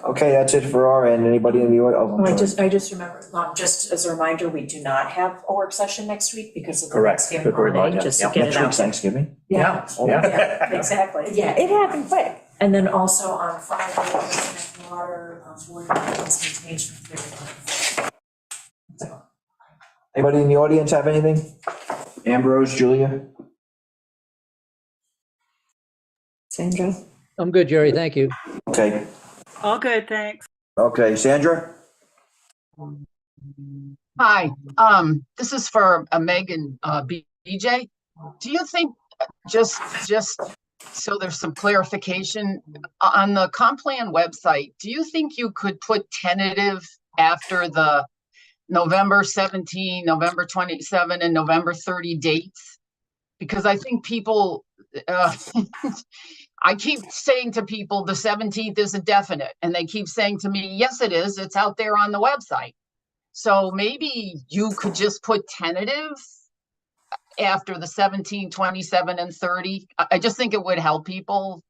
Okay, that's it for our end. Anybody in the audience? I just remember, just as a reminder, we do not have a work session next week because of the Correct. Thanksgiving Good holiday, reminder. just to Yeah. get Next it out. week's Thanksgiving? Yeah, yeah, exactly. Yeah, it happened quick. And then also on Friday, the water, board meetings changed from 3 to 5. Anybody in the audience have anything? Ambrose, Julia? Sandra? I'm good, Jerry, thank you. Okay, All good, thanks. okay, Sandra? Hi, this is for Megan, BJ. Do you think, just so there's some clarification, on the comp plan website, do you think you could put tentative after the November 17, November 27, and November 30 dates? Because I think people, I keep saying to people, the 17th isn't definite, and they keep saying to me, yes, it is, it's out there on the website. So maybe you could just put tentative after the 17, 27, and 30. I just think it would help people.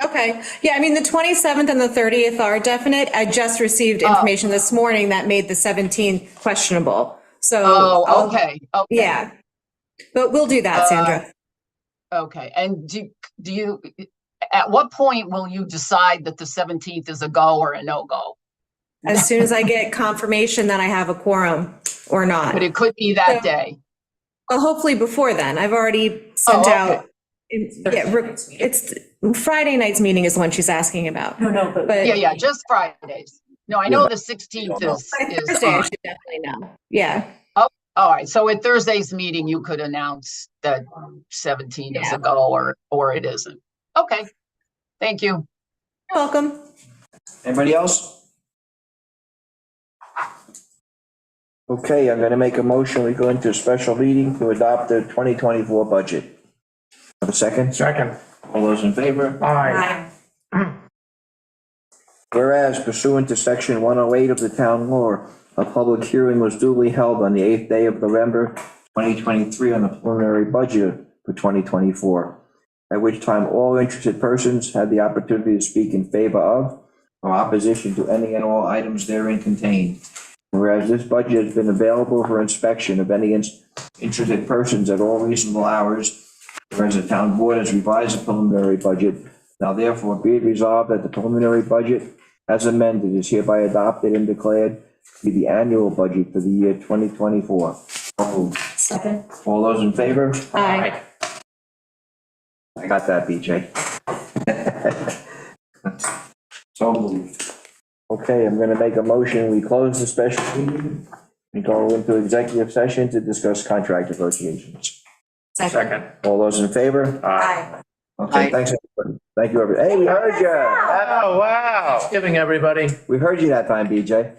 Okay, yeah, I mean, the 27th and the 30th are definite. I just received information this morning that made the 17th questionable, so. Oh, okay, okay. Yeah, but we'll do that, Sandra. Okay, and do you, at what point will you decide that the 17th is a go or a no-go? As soon as I get confirmation that I have a quorum or not. But it could be that day. Well, hopefully before then. I've already sent Oh, okay. out. It's Friday night's meeting is the one she's asking about. No, but. But Yeah, just Fridays. No, I know the 16th by is Thursday, I on. should definitely know. Yeah. All right, so at Thursday's meeting, you could announce that 17 is a go or it isn't. Okay, thank you. You're welcome. Anybody else? Okay, I'm gonna make a motion, we go into a special meeting to adopt the 2024 budget. Have a second? Second. All those in favor? Aye. Whereas pursuant to section 108 of the town law, a public hearing was duly held on the 8th day of November 2023 on the preliminary budget for 2024, at which time all interested persons had the opportunity to speak in favor of or opposition to any and all items therein contained. Whereas this budget has been available for inspection of any interested persons at all reasonable hours, whereas the town board has revised the preliminary budget, now therefore be it resolved that the preliminary budget as amended is hereby adopted and declared to be the annual budget for the year 2024. So moved. Second. All those in favor? Aye. I got that, BJ. So moved. Okay, I'm gonna make a motion, we close the special meeting and go into executive session to discuss contract negotiations. Second. All those in favor? Aye. Okay, Aye. thanks, everybody. Thank you, everybody. Hey, we heard you. Oh, wow. Giving everybody. We heard you that time, BJ.